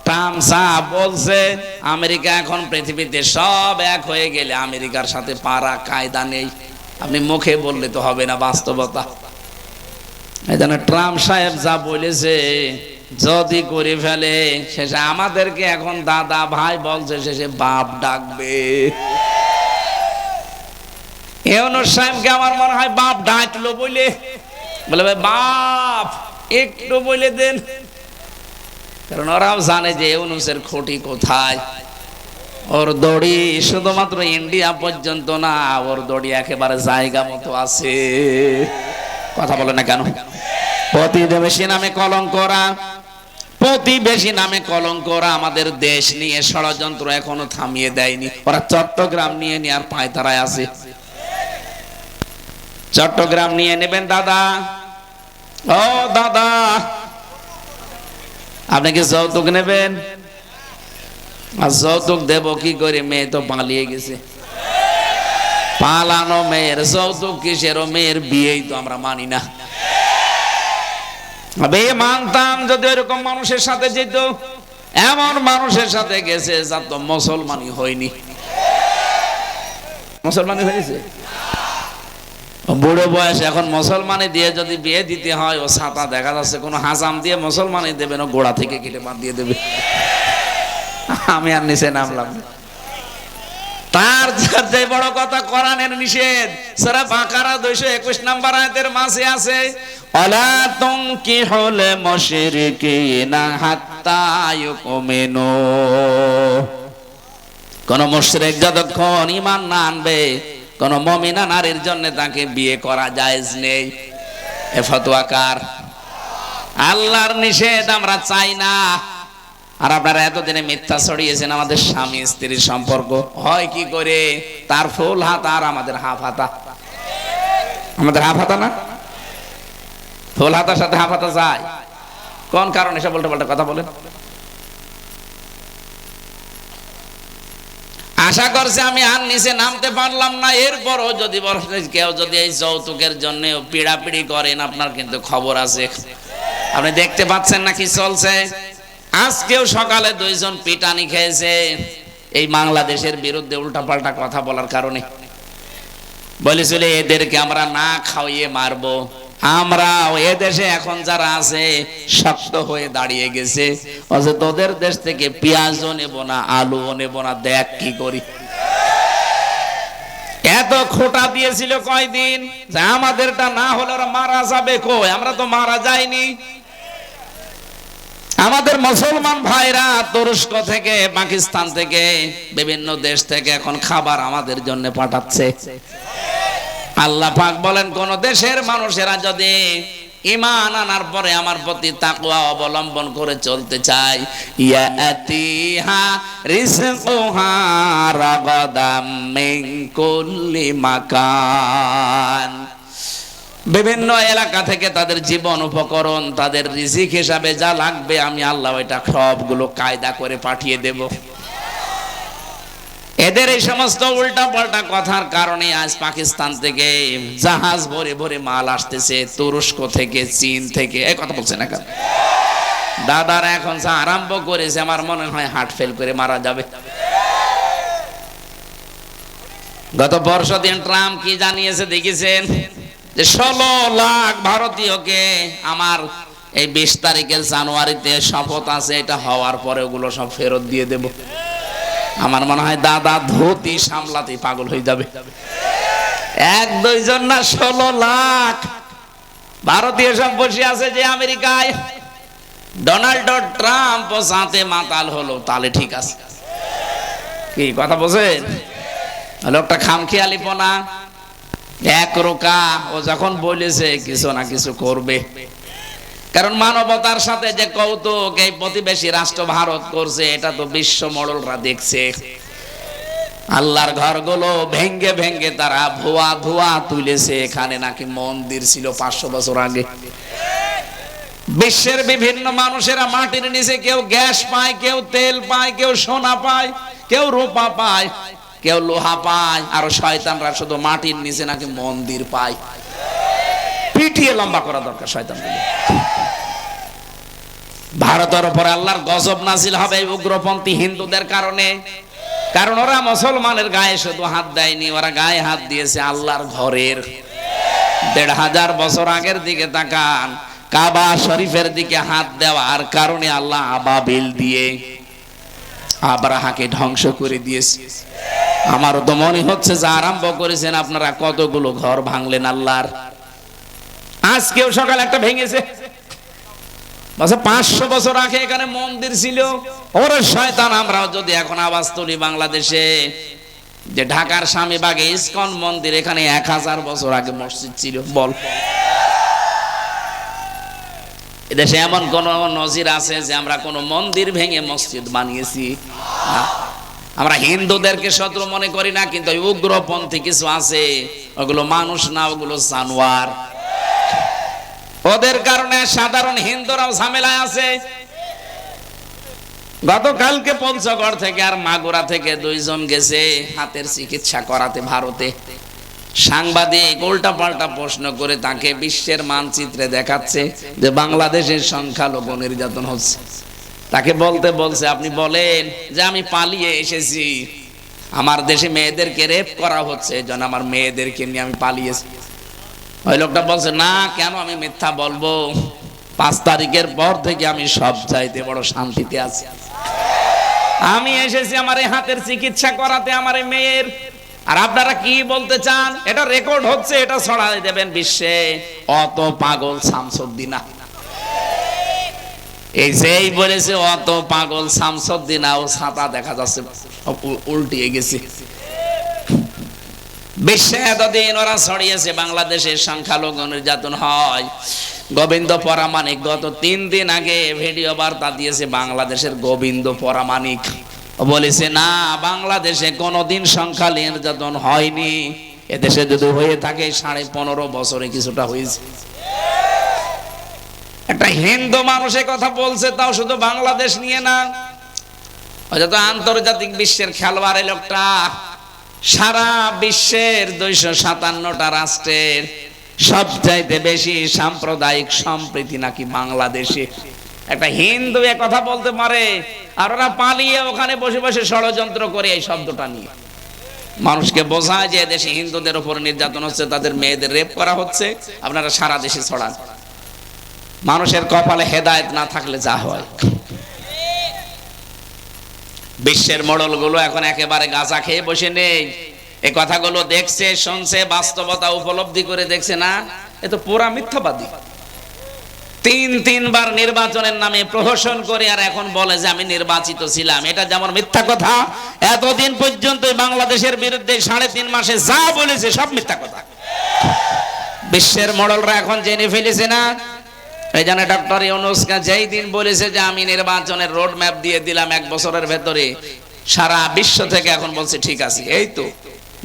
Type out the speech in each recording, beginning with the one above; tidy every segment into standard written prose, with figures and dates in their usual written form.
Trump সাহেব বলছে America এখন পৃথিবীতে সব এক হয়ে গেলে আমেরিকার সাথে পারা কায়দা নেই। আপনি মুখে বললে তো হবে না, বাস্তবতা। এই জন্য ট্রাম্প সাহেব যা বলেছে যদি করে ফেলে শেষে আমাদেরকে এখন দাদা ভাই বলছে, শেষে বাপ ডাকবে। ইউনূস সাহেবকে আমার মনে হয় বাপ ডাকলো বলে, বলে ভাই বাপ একটু বলে দেন, কারণ ওরাও জানে যে ইউনূসের খুঁটি কোথায়। ওর দড়ি শুধুমাত্র ইন্ডিয়া পর্যন্ত না, ওর দড়ি একেবারে জায়গা মতো আছে। কথা বলে না কেন? প্রতিবেশী নামে কলঙ্করা, প্রতিবেশী নামে কলঙ্করা আমাদের দেশ নিয়ে ষড়যন্ত্র এখনো থামিয়ে দেয়নি। ওরা চট্টগ্রাম নিয়ে আর পায়তারায় আছে। চট্টগ্রাম নিয়ে নেবেন দাদা, ও দাদা আপনি কি যৌতুক নেবেন? আর যৌতুক দেব কি করে? মেয়ে তো পালিয়ে গেছে। পালানো মেয়ের যৌতুক কিসের? মেয়ের বিয়েই তো আমরা মানি না। বিয়ে মানতাম যদি এরকম মানুষের সাথে যেত। এমন মানুষের সাথে গেছে যার তো মুসলমানই হয়নি। মুসলমানই হয়েছে বুড়ো বয়স, এখন মুসলমানি দিয়ে যদি বিয়ে দিতে হয়, ও ছাতা দেখা যাচ্ছে কোনো হাজাম দিয়ে মুসলমানি দেবে না, গোড়া থেকে কেটে বাদ দিয়ে দেবে। আমি আর নিচে নামলাম। তার যে বড় কথা, কোরআনের নিষেধ। সূরা বাকারা 221 নম্বর আয়াতের মাঝে আছে, ওয়ালা তুনকিহুল মুশরিকিনা হাত্তা ইউমিনু। কোন মুশরিক যতক্ষণ ঈমান না আনবে, কোন মুমিনা নারীর জন্য তাকে বিয়ে করা জায়েজ নেই। এ ফতোয়া কার? আল্লাহর নিষেধ, আমরা চাই না। আর আপনারা এতদিনে মিথ্যা ছড়িয়েছেন আমাদের স্বামী স্ত্রীর সম্পর্ক হয় কি করে? তার ফুল হাতা আর আমাদের হাফ হাতা। আমাদের হাফ হাতা না, ফুল হাতার সাথে হাফ হাতা যায় কোন কারণে? সব উল্টো পাল্টা কথা বলেন। আশা করছে আমি আর নিচে নামতে পারলাম না। এরপরও যদি কেউ যদি এই যৌতুকের জন্য পিড়াপিড়ি করেন, আপনার কিন্তু খবর আছে। আপনি দেখতে পাচ্ছেন না কি চলছে? আজকেও সকালে 2 জন পিটানি খেয়েছে এই বাংলাদেশের বিরুদ্ধে উল্টাপাল্টা কথা বলার কারণে। বলেছিল এদেরকে আমরা না খাওয়িয়ে মারবো। আমরা এদেশে এখন যারা আছে শক্ত হয়ে দাঁড়িয়ে গেছে, অথচ তোদের দেশ থেকে পেঁয়াজও নেব না, আলুও নেব না, দেখ কি করি। এত খোটা দিয়েছিল কয়দিন যে আমাদেরটা না হলে ওরা মারা যাবে। কই, আমরা তো মারা যাইনি। আমাদের মুসলমান ভাইরা তুরস্ক থেকে, পাকিস্তান থেকে, বিভিন্ন দেশ থেকে এখন খাবার আমাদের জন্য পাঠাচ্ছে। আল্লাহ পাক বলেন, কোন দেশের মানুষেরা যদি ঈমান আনার পরে আমার প্রতি তাকওয়া অবলম্বন করে চলতে চায়, ইয়াতিহা রিজকুহা রাগাদাম মিন কুল্লি মাকান। বিভিন্ন এলাকা থেকে তাদের জীবন উপকরণ, তাদের রিজিক হিসাবে যা লাগবে আমি আল্লাহ এটা সবগুলো কায়দা করে পাঠিয়ে দেব। এদের এই সমস্ত উল্টা পাল্টা কথার কারণে আজ পাকিস্তান থেকে জাহাজ ভরে ভরে মাল আসতেছে, তুরস্ক থেকে, চীন থেকে। এই কথা বলছে না কেন? দাদারা এখন যা আরম্ভ করেছে, আমার মনে হয় হার্ট ফেল করে মারা যাবে। গত বর্ষদিন ট্রাম্প কি জানিয়েছে দেখেছেন? যে 16 লাখ ভারতীয়কে আমার এই 20 তারিখের জানুয়ারিতে শপথ আছে, এটা হওয়ার পরে ওগুলো সব ফেরত দিয়ে দেব। আমার মনে হয় দাদা ধুতি সামলাতে পাগল হয়ে যাবে। 1-2 জন না, 16 লাখ ভারতীয় সব বসে আছে যে আমেরিকায়। ডোনাল্ড ট্রাম্প সাথে মাতাল হলো, তাহলে ঠিক আছে। কি কথা বলছেন? লোকটা খামখেয়ালিপনা, একরোকা। ও যখন বলেছে কিছু না কিছু করবে, কারণ মানবতার সাথে যে কৌতুক এই প্রতিবেশী রাষ্ট্র ভারত করছে, এটা তো বিশ্ব মডলরা দেখছে। আল্লাহর ঘরগুলো ভেঙ্গে ভেঙ্গে তারা ভুয়া ধোয়া তুলেছে। এখানে নাকি মন্দির ছিল 500 বছর আগে। বিশ্বের বিভিন্ন মানুষেরা মাটির নিচে কেউ গ্যাস পায়, কেউ তেল পায়, কেউ সোনা পায়, কেউ রূপা পায়, কেউ লোহা পায়। আর শয়তানরা শুধু মাটির নিচে নাকি মন্দির পায়। পিটিয়ে লম্বা করা দরকার শয়তানগুলো। ভারতের উপরে আল্লাহর গজব নাজিল হবে উগ্রপন্থী হিন্দুদের কারণে। কারণ ওরা মুসলমানের গায়ে শুধু হাত দেয়নি, ওরা গায়ে হাত দিয়েছে আল্লাহর ঘরের। ১৫০০ বছর আগের দিকে তাকান, কাবা শরীফের দিকে হাত দেওয়ার কারণে আল্লাহ আবাবিল দিয়ে আব্রাহাকে ধ্বংস করে দিয়েছে। আমার তো মনে হচ্ছে যে আরম্ভ করেছেন আপনারা কতগুলো ঘর ভাঙলেন আল্লাহর। আজকেও সকাল একটা ভেঙেছে, 500 বছর আগে এখানে মন্দির ছিল। ওরে শয়তান, আমরাও যদি এখন আওয়াজ তুলি বাংলাদেশে যে ঢাকার স্বামীবাগে ইসকন মন্দির, এখানে 1000 বছর আগে মসজিদ ছিল, বল এদেশে এমন কোন নজির আছে যে আমরা কোন মন্দির ভেঙে মসজিদ বানিয়েছি? আমরা হিন্দুদেরকে শত্রু মনে করি না, কিন্তু উগ্রপন্থী কিছু আছে, ওগুলো মানুষ না, ওগুলো জানোয়ার। ওদের কারণে সাধারণ হিন্দুরাও ঝামেলায় আছে। গতকালকে পঞ্চগড় থেকে আর মাগুরা থেকে 2 জন গেছে হাতের চিকিৎসা করাতে ভারতে। সাংবাদিক উল্টা পাল্টা প্রশ্ন করে তাকে বিশ্বের মানচিত্রে দেখাচ্ছে যে বাংলাদেশের সংখ্যালঘু নির্যাতন হচ্ছে। তাকে বলতে বলছে, আপনি বলেন যে আমি পালিয়ে এসেছি, আমার দেশে মেয়েদেরকে রেপ করা হচ্ছে, এই জন্য আমার মেয়েদেরকে নিয়ে আমি পালিয়েছি। ওই লোকটা বলছে, না কেন আমি মিথ্যা বলবো, 5 তারিখের পর থেকে আমি সব চাইতে বড় শান্তিতে আছি। আমি এসেছি আমার এই হাতের চিকিৎসা করাতে আমার এই মেয়ের। আর আপনারা কি বলতে চান? এটা রেকর্ড হচ্ছে, এটা ছড়াই দেবেন বিশ্বে। অত পাগল শামসুদ্দিনা, এই যেই বলেছে অত পাগল শামসুদ্দিনা, ও ছাতা দেখা যাচ্ছে উল্টিয়ে গেছে। বিশ্বে এতদিন ওরা ছড়িয়েছে বাংলাদেশের সংখ্যালঘু নির্যাতন হয়। গোবিন্দ পরামানিক গত 3 দিন আগে ভিডিও বার্তা দিয়েছে, বাংলাদেশের গোবিন্দ পরামানিক বলেছে, না বাংলাদেশে কোনোদিন সংখ্যালঘু নির্যাতন হয়নি, এদেশে যদি হয়ে থাকে 15.5 বছরে কিছুটা হয়েছে। একটা হিন্দু মানুষের কথা বলছে, তাও শুধু বাংলাদেশ নিয়ে না, হয়তো আন্তর্জাতিক বিশ্বের খেলোয়াড়। এই লোকটা সারা বিশ্বের 257টা রাষ্ট্রের সবচাইতে বেশি সাম্প্রদায়িক সম্প্রীতি নাকি বাংলাদেশে। একটা হিন্দু এ কথা বলতে পারে, আর ওরা পালিয়ে ওখানে বসে বসে ষড়যন্ত্র করে এই শব্দটা নিয়ে মানুষকে বোঝায় যে দেশে হিন্দুদের উপর নির্যাতন হচ্ছে, তাদের মেয়েদের রেপ করা হচ্ছে, আপনারা সারা দেশে ছড়ান। মানুষের কপালে হেদায়েত না থাকলে যা হয়। বিশ্বের মডেল গুলো এখন একেবারে গাঁজা খেয়ে বসে নেই, এই কথাগুলো দেখছে, শুনছে, বাস্তবতা উপলব্ধি করে দেখছে না, এ তো পুরা মিথ্যাবাদী। 3 বার নির্বাচনের নামে প্রহসন করে আর এখন বলে যে আমি নির্বাচিত ছিলাম। এটা যেমন মিথ্যা কথা, এতদিন পর্যন্ত বাংলাদেশের বিরুদ্ধে 3.5 মাসে যা বলেছে সব মিথ্যা কথা। বিশ্বের মডেলরা এখন জেনে ফেলেছে না। এই জন্য ডক্টর ইউনূসকে যেই দিন বলেছে যে আমি নির্বাচনের রোড ম্যাপ দিয়ে দিলাম 1 বছরের ভেতরে, সারা বিশ্ব থেকে এখন বলছে ঠিক আছে, এই তো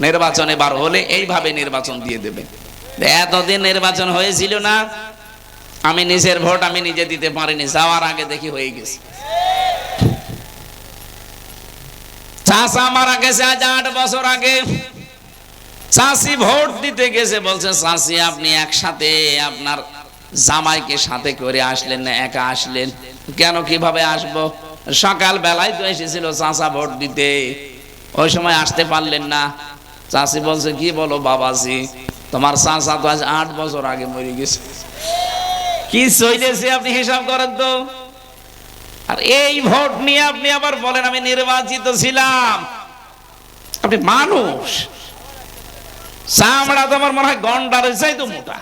নির্বাচনে বার হলে এইভাবে নির্বাচন দিয়ে দেবে। এতদিন নির্বাচন হয়েছিল না, আমি নিজের ভোট আমি নিজে দিতে পারিনি, যাওয়ার আগে দেখি হয়ে গেছে। চাচা মারা গেছে আজ 8 বছর আগে, চাচি ভোট দিতে গেছে, বলছে চাচি আপনি একসাথে আপনার জামাইকে সাথে করে আসলেন না, একা আসলেন কেন? কিভাবে আসবো? সকাল বেলায় তো এসেছিল চাচা ভোট দিতে, ওই সময় আসতে পারলেন না। চাচি বলছে, কি বলো বাবাজি, তোমার চাচা তো আজ 8 বছর আগে মরে গেছে। কি চলেছে আপনি হিসাব করেন তো। আর এই ভোট নিয়ে আপনি আবার বলেন আমি নির্বাচিত ছিলাম। আপনি মানুষ, চামড়া তোমার মনে হয় গন্ডারের চাইতো মোটা।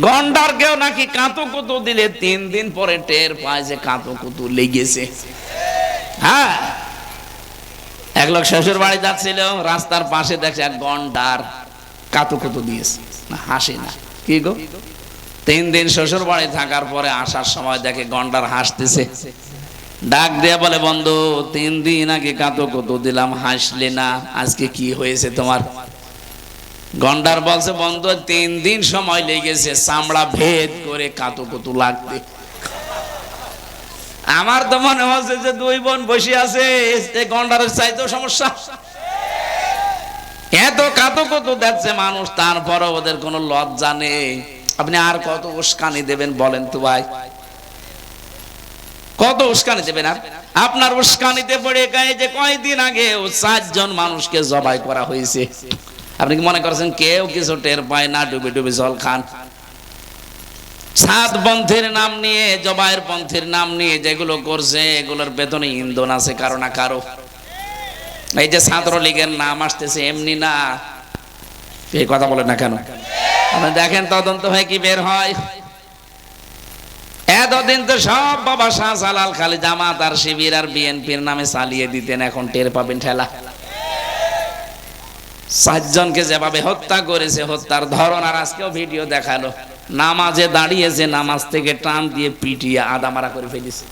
গন্ডার কেউ নাকি কাঁতো কুতু দিলে 3 দিন পরে টের পায় যে কাঁতো কুতু লেগেছে। হ্যাঁ, এক লোক শ্বশুর বাড়ি যাচ্ছিল, রাস্তার পাশে দেখছে এক গন্ডার কাঁতো কুতু দিয়েছে, হাসি না। কি গো, 3 দিন শ্বশুর বাড়ি থাকার পরে আসার সময় দেখে গন্ডার হাসতেছে, ডাক দিয়ে বলে, বন্ধু 3 দিন আগে কাঁতো কুতু দিলাম, হাসলে না, আজকে কি হয়েছে তোমার? গন্ডার বলছে, বন্ধু 3 দিন সময় লেগেছে চামড়া ভেদ করে কাঁতো কুতু লাগতে। আমার তো মনে হচ্ছে যে 2 বোন বসে আছে, গন্ডারের চাইতেও সমস্যা। এত কাঁতো কুতু দেখছে মানুষ, তারপরে ওদের কোনো লজ্জা নেই। আপনি আর কত উস্কানি দেবেন বলেন তো ভাই? কত উস্কানি দেবেন? আর আপনার উস্কানিতে পড়ে গায়ে যে কয়দিন আগে 4 জন মানুষকে জবাই করা হয়েছে, আপনি কি মনে করছেন কেউ কিছু টের পায় না? ডুবে ডুবে জল খান। 7 পন্থীর নাম নিয়ে, জবাইয়ের পন্থীর নাম নিয়ে যেগুলো করছে, এগুলোর বেতনে ইন্ধন আছে কারো না কারো। এই যে ছাত্রলীগের নাম আসতেছে এমনি না, এই কথা বলেন না কেন? আপনি দেখেন তদন্ত হয়ে কি বের হয়। এতদিন তো সব বাবা শাহজালাল খালি জামাত আর শিবির আর বিএনপির নামে চালিয়ে দিতেন, এখন টের পাবেন ঠেলা। 7 জনকে যেভাবে হত্যা করেছে, হত্যার ধরন, আর আজকেও ভিডিও দেখালো, নামাজে দাঁড়িয়েছে, নামাজ থেকে টান দিয়ে পিটিয়ে আদামারা করে ফেলেছে।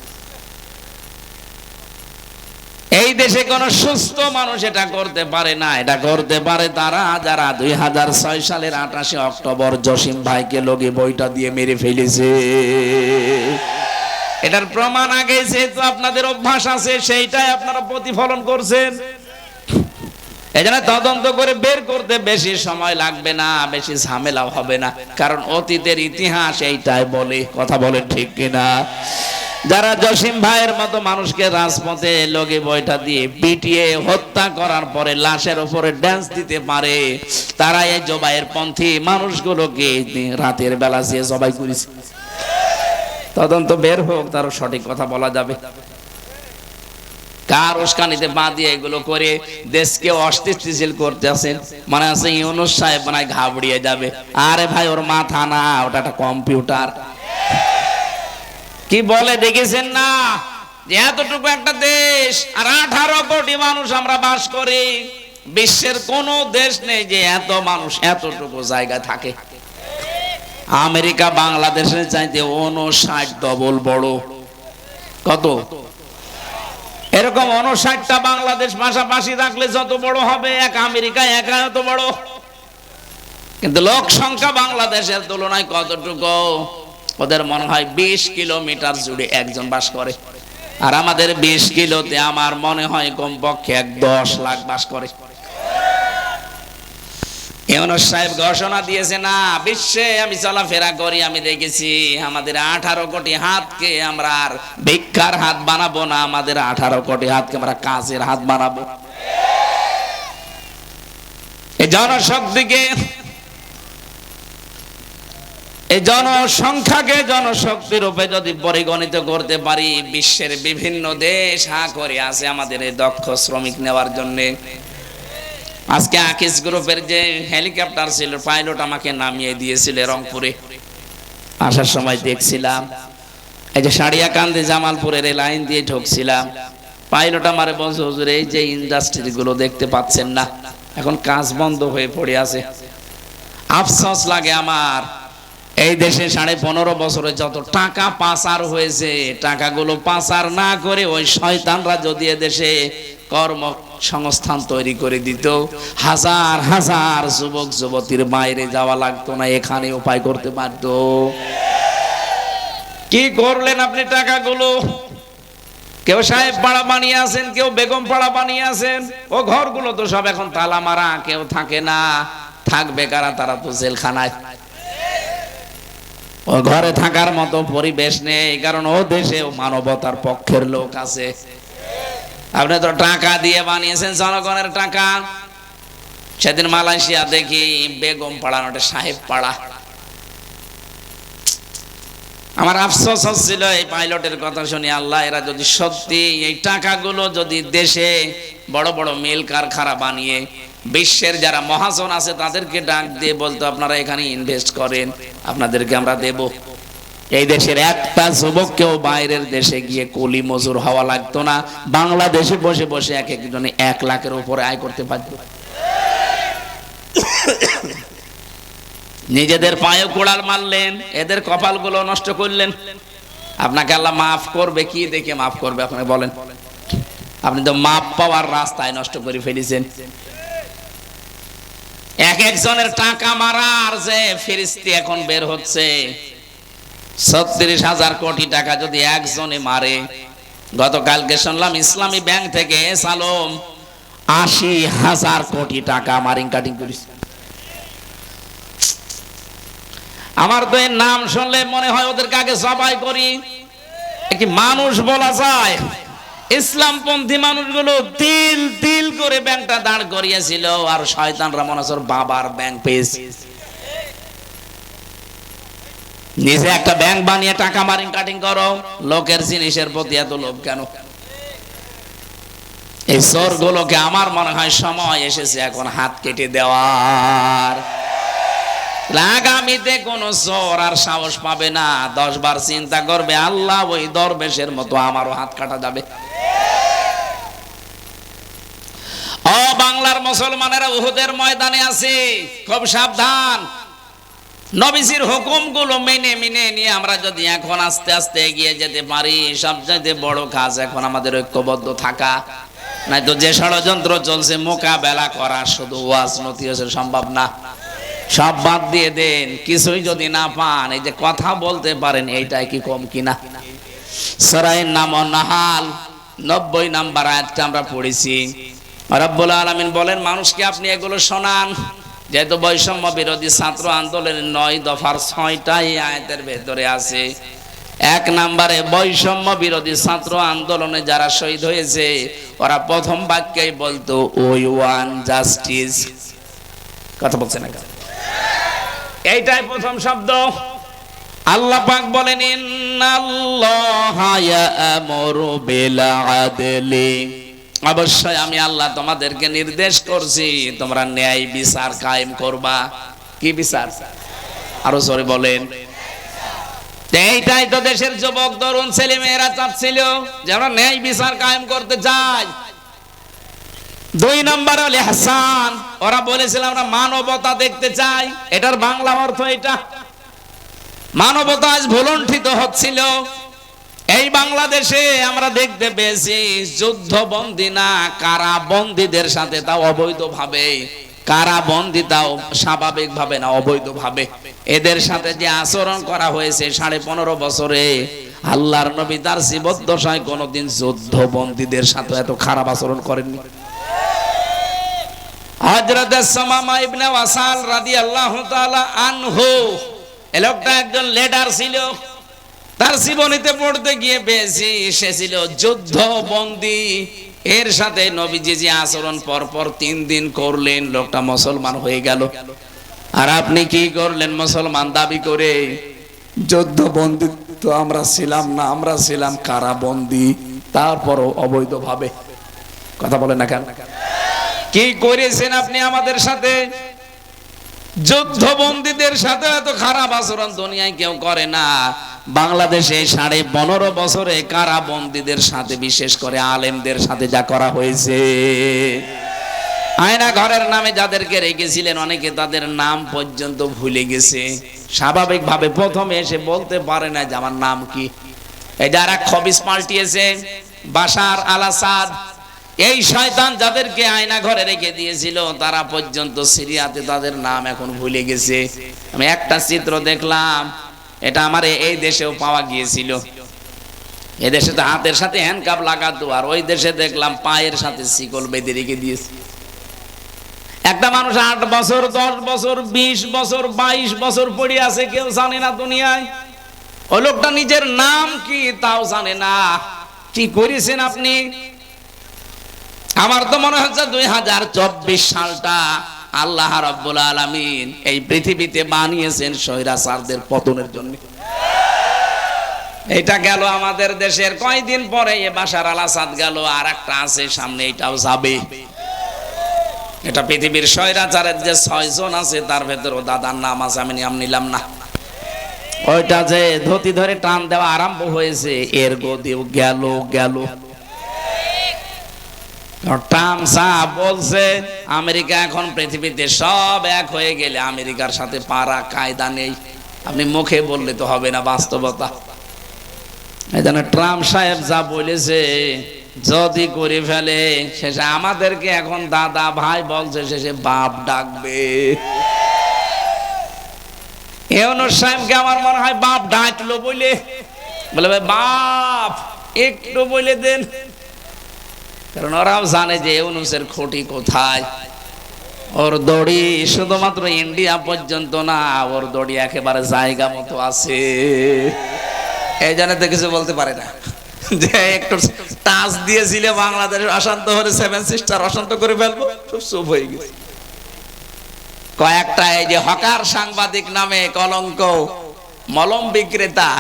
এই দেশে কোন সুস্থ মানুষ এটা করতে পারে না। এটা করতে পারে তারা যারা 2006 সালের 28 অক্টোবর জসিম ভাইকে লগি বইটা দিয়ে মেরে ফেলেছে। এটার প্রমাণ আগে যেহেতু আপনাদের অভ্যাস আছে, সেইটাই আপনারা প্রতিফলন করছেন। এজন্য তদন্ত করে বের করতে বেশি সময় লাগবে না, বেশি ঝামেলা হবে না, কারণ অতীতের ইতিহাস এইটাই বলে। কথা বলেন ঠিক কিনা? যারা জসিম ভাইয়ের মতো মানুষকে রাজপথে লগি বইটা দিয়ে পিটিয়ে হত্যা করার পরে লাশের উপরে ড্যান্স দিতে পারে, তারা এই জবাইয়ের পন্থী মানুষগুলোকে রাতের বেলা যে জবাই করেছে। তদন্ত বের হোক, তার সঠিক কথা বলা যাবে। কার উস্কানিতে পা দিয়ে এগুলো করে দেশকে অস্থিতিশীল করতে আছেন? মানে আছে ইউনূস সাহেব মানে ঘাবড়িয়ে যাবে। আরে ভাই, ওর মাথা না, ওটা একটা কম্পিউটার। কি বলে দেখেছেন না যে এতটুকু একটা দেশ আর 18 কোটি মানুষ আমরা বাস করি। বিশ্বের কোন দেশ নেই যে এত মানুষ এতটুকু জায়গায় থাকে। আমেরিকা বাংলাদেশের চাইতে 59 ডবল বড়। কত? এরকম 59টা বাংলাদেশ পাশাপাশি রাখলে যত বড় হবে, এক আমেরিকা একা এত বড়। কিন্তু লোক সংখ্যা বাংলাদেশের তুলনায় কতটুকু? ওদের মনে হয় 20 কিলোমিটার জুড়ে একজন বাস করে, আর আমাদের 20 কিলোতে আমার মনে হয় কমপক্ষে 10 লাখ বাস করে। ইউনূস সাহেব ঘোষণা দিয়েছে না, বিশ্বে আমি চলাফেরা করি, আমি দেখেছি আমাদের 18 কোটি হাতকে আমরা আর ভিক্ষার হাত বানাবো না, আমাদের 18 কোটি হাতকে আমরা কাজের হাত বানাবো। এই জনশক্তিকে, এই জনসংখ্যাকে জনশক্তি রূপে যদি পরিগণিত করতে পারি, বিশ্বের বিভিন্ন দেশ হা করে আছে আমাদের এই দক্ষ শ্রমিক নেওয়ার জন্য। আজকে আকিস গ্রুপের যে হেলিকপ্টার ছিল, পাইলট আমাকে নামিয়ে দিয়েছিল রংপুরে। আসার সময় দেখছিলাম, এই যে সাড়িয়াকান্দি জামালপুরের এই লাইন দিয়ে ঢুকছিলাম, পাইলট আমারে বলছে, হুজুর এই যে ইন্ডাস্ট্রি গুলো দেখতে পাচ্ছেন না, এখন কাজ বন্ধ হয়ে পড়ে আছে। আফসোস লাগে আমার, এই দেশে 15.5 বছরে যত টাকা পাচার হয়েছে, টাকাগুলো পাচার না করে ওই শয়তানরা যদি দেশে কর্মসংস্থান তৈরি করে দিত, হাজার হাজার যুবক যুবতীর বাইরে যাওয়া লাগতো না, এখানে উপায় করতে পারত। কি করলেন আপনি টাকাগুলো? কেউ সাহেব পাড়া বানিয়ে আছেন, কেউ বেগম পাড়া বানিয়ে আছেন। ও ঘরগুলো তো সব এখন তালা মারা, কেউ থাকে না। থাকবে কারা? তারা তো জেলখানায়। ও ঘরে থাকার মতো পরিবেশ নেই, কারণ ও দেশে মানবতার পক্ষের লোক আছে। আপনি তো টাকা দিয়ে বানিয়েছেন, জনগণের টাকা। সেদিন মালয়েশিয়া দেখি বেগম পাড়া নটে সাহেব পাড়া। আমার আফসোস হচ্ছিল এই পাইলটের কথা শুনে, আল্লাহ, এরা যদি সত্যি এই টাকাগুলো যদি দেশে বড় বড় মিল কারখানা বানিয়ে বিশ্বের যারা মহাজন আছে তাদেরকে ডাক দিয়ে বলতো, আপনারা এখানে ইনভেস্ট করেন, আপনাদেরকে আমরা দেব। এই দেশের একটা যুবককেও বাইরের দেশে গিয়ে কুলি মজুর হওয়া লাগতো না, বাংলাদেশে বসে বসে এক একজনে 1 লাখের উপরে আয় করতে পারতো। নিজেদের পায়ে কোড়াল মারলেন, এদের কপালগুলো নষ্ট করলেন। আপনাকে আল্লাহ মাফ করবে কি দেখে মাফ করবে আপনি বলেন? আপনি তো মাপ পাওয়ার রাস্তায় নষ্ট করে ফেলেছেন। এক একজনের টাকা মারার যে ফিরিস্তি এখন বের হচ্ছে, 36,000 কোটি টাকা যদি একজনে মারে। গতকালকে শুনলাম ইসলামী ব্যাংক থেকে সালম 80,000 কোটি টাকা মারিং কাটিং করেছে। আমার তো এর নাম শুনলে মনে হয় ওদেরকে আগে জবাই করি। কি মানুষ বলা যায়? ইসলামপন্থী মানুষগুলো তিল তিল করে ব্যাংকটা দাঁড় করিয়েছিল, আর শয়তানরা মনে হচ্ছে বাবার ব্যাংক পেয়েছে। নিজে একটা ব্যাংক বানিয়ে টাকা মারিং কাটিং করো, লোকের জিনিসের প্রতি এত লোভ কেন? এই চোরগুলোকে আমার মনে হয় সময় এসেছে এখন হাত কেটে দেওয়ার। আগামীতে কোন চোর আর সাহস পাবে না, 10 বার চিন্তা করবে, আল্লাহ ওই দরবেশের মতো আমারও হাত কাটা যাবে। ও বাংলার মুসলমানেরা, উহুদের ময়দানে আছে, খুব সাবধান। নবীজির হুকুমগুলো মেনে মেনে নিয়ে আমরা যদি এখন আস্তে আস্তে এগিয়ে যেতে পারি, সবচেয়ে বড় কাজ এখন আমাদের ঐক্যবদ্ধ থাকা। নাই তো যে ষড়যন্ত্র চলছে মোকাবেলা করা শুধু ওয়াজ নথিহতে সম্ভব না। সব বাদ দিয়ে দেন, কিছুই যদি না পান, এই যে কথা বলতে পারেন, এইটাই কি কম কিনা? সূরা নাহাল 90 নম্বর আয়াতটা আমরা পড়েছি। রব্বুল আলামিন বলেন, মানুষকে আপনি এগুলো শোনান। যেহেতু বৈষম্য বিরোধী ছাত্র আন্দোলনের 9 দফার 6টাই আয়াতের ভেতরে আছে। 1 নম্বরে বৈষম্য বিরোধী ছাত্র আন্দোলনে যারা শহীদ হয়েছে, ওরা প্রথম বাক্যেই বলতো ওই ওয়ান জাস্টিস। কথা বলছে না? এইটাই প্রথম শব্দ। আল্লাহ পাক বলেন, ইন্নাল্লাহা ইয়া'মুরু বিল আদলি, অবশ্যই আমি আল্লাহ তোমাদেরকে নির্দেশ করছি তোমরা ন্যায় বিচার কায়েম করবা। কি বিচার? আরো জোরে বলেন। এইটাই তো দেশের যুবক তরুণ ছেলে মেয়েরা চাচ্ছিল যে আমরা ন্যায় বিচার কায়েম করতে চাই। 2 নম্বর হল ইহসান, ওরা বলেছিল আমরা মানবতা দেখতে চাই। এটার বাংলা অর্থ এটা। মানবতা আজ ভুলণ্ঠিত হচ্ছিল। এই বাংলাদেশে আমরা দেখতে পেয়েছি যুদ্ধবন্দী না, কারাবন্দীদের সাথে, তাও অবৈধভাবে, কারাবন্দী তাও স্বাভাবিকভাবে না, অবৈধভাবে এদের সাথে যে আচরণ করা হয়েছে 15.5 বছরে, আল্লাহর নবী তার জীবদ্দশায় কোনোদিন যুদ্ধবন্দীদের সাথে এত খারাপ আচরণ করেননি। হযরত সুমামা ইবনে ওয়াসাল রাদিয়াল্লাহু তাআলা আনহু, এই লোকটা একজন লিডার ছিল। তার জীবনীতে পড়তে গিয়ে পেয়েছি সে ছিল যুদ্ধবন্দী। এর সাথে নবীজি যে আচরণ পরপর 3 দিন করলেন, লোকটা মুসলমান হয়ে গেল। আর আপনি কি করলেন? মুসলমান দাবি করে। যুদ্ধবন্দী তো আমরা ছিলাম না, আমরা ছিলাম কারাবন্দী, তারপরও অবৈধভাবে। কথা বলেন না কেন? কি করেছেন আপনি আমাদের সাথে? যুদ্ধবন্দীদের সাথে এত খারাপ আচরণ দুনিয়ায় কেউ করে না। বাংলাদেশে 15.5 বছরে কারাবন্দীদের সাথে, বিশেষ করে আলেমদের সাথে যা করা হয়েছে, আয়না ঘরের নামে যাদেরকে রেখেছিলেন, অনেকে তাদের নাম পর্যন্ত ভুলে গেছে। স্বাভাবিকভাবে প্রথমে এসে বলতে পারে না যে আমার নাম কি। এই যারা খবিস পাল্টিয়েছে, বাশার আল আসাদ, এই শয়তান যাদেরকে আয়না ঘরে রেখে দিয়েছিল, তারা পর্যন্ত সিরিয়াতে তাদের নাম এখন ভুলে গেছে। আমি একটা চিত্র দেখলাম, এটা আমার এই দেশেও পাওয়া গিয়েছিল। এই দেশে তো হাতের সাথে হ্যান্ডকাপ লাগাতো, আর ওই দেশে দেখলাম পায়ের সাথে শিকল বেঁধে রেখে দিয়েছে। একটা মানুষ 8 বছর, 10 বছর, 20 বছর, 22 বছর পড়ে আছে, কেউ জানে না দুনিয়ায়। ওই লোকটা নিজের নাম কি তাও জানে না। কি করেছেন আপনি? আমার তো মনে হচ্ছে 2024 সালটা আল্লাহ রাব্বুল আলামিন এই পৃথিবীতে বানিয়েছেন স্বৈরাচারদের পতনের জন্য। এটা গেল আমাদের দেশের, কয়দিন পরে বাশার আল আসাদ গেল, আর একটা আছে সামনে, এটাও যাবে। এটা পৃথিবীর স্বৈরাচারের যে 6 জন আছে তার ভেতরও দাদার নাম আছে, আমি নাম নিলাম না। ওইটা যে ধুতি ধরে টান দেওয়া আরম্ভ হয়েছে, এর গদিও গেল গেল। ট্রাম্প সাহেব বলছে আমেরিকা এখন পৃথিবীতে সব এক হয়ে গেলে আমেরিকার সাথে পারা কায়দা নেই। আপনি মুখে বললে তো হবে না, বাস্তবতা। এই জন্য ট্রাম্প সাহেব যা বলেছে যদি করে ফেলে, শেষে আমাদেরকে এখন দাদা ভাই বলছে, শেষে বাপ ডাকবে। ইউনূস সাহেবকে আমার মনে হয় বাপ ডাকলো বলে, বলে ভাই বাপ একটু বলে দেন, কারণ ওরাও জানে যে ইউনূসের খুঁটি কোথায়। ওর দড়ি শুধুমাত্র ইন্ডিয়া পর্যন্ত না, ওর দড়ি একেবারে জায়গা মতো আছে। এই জন্য তো কিছু বলতে পারে না, যে একটু টাচ দিয়েছিলে বাংলাদেশ অশান্ত হলে সেভেন সিস্টার অশান্ত করে ফেলবো, চুপ হয়ে গেছে। কয়েকটা এই যে হকার সাংবাদিক নামে কলঙ্ক, মলম বিক্রেতা,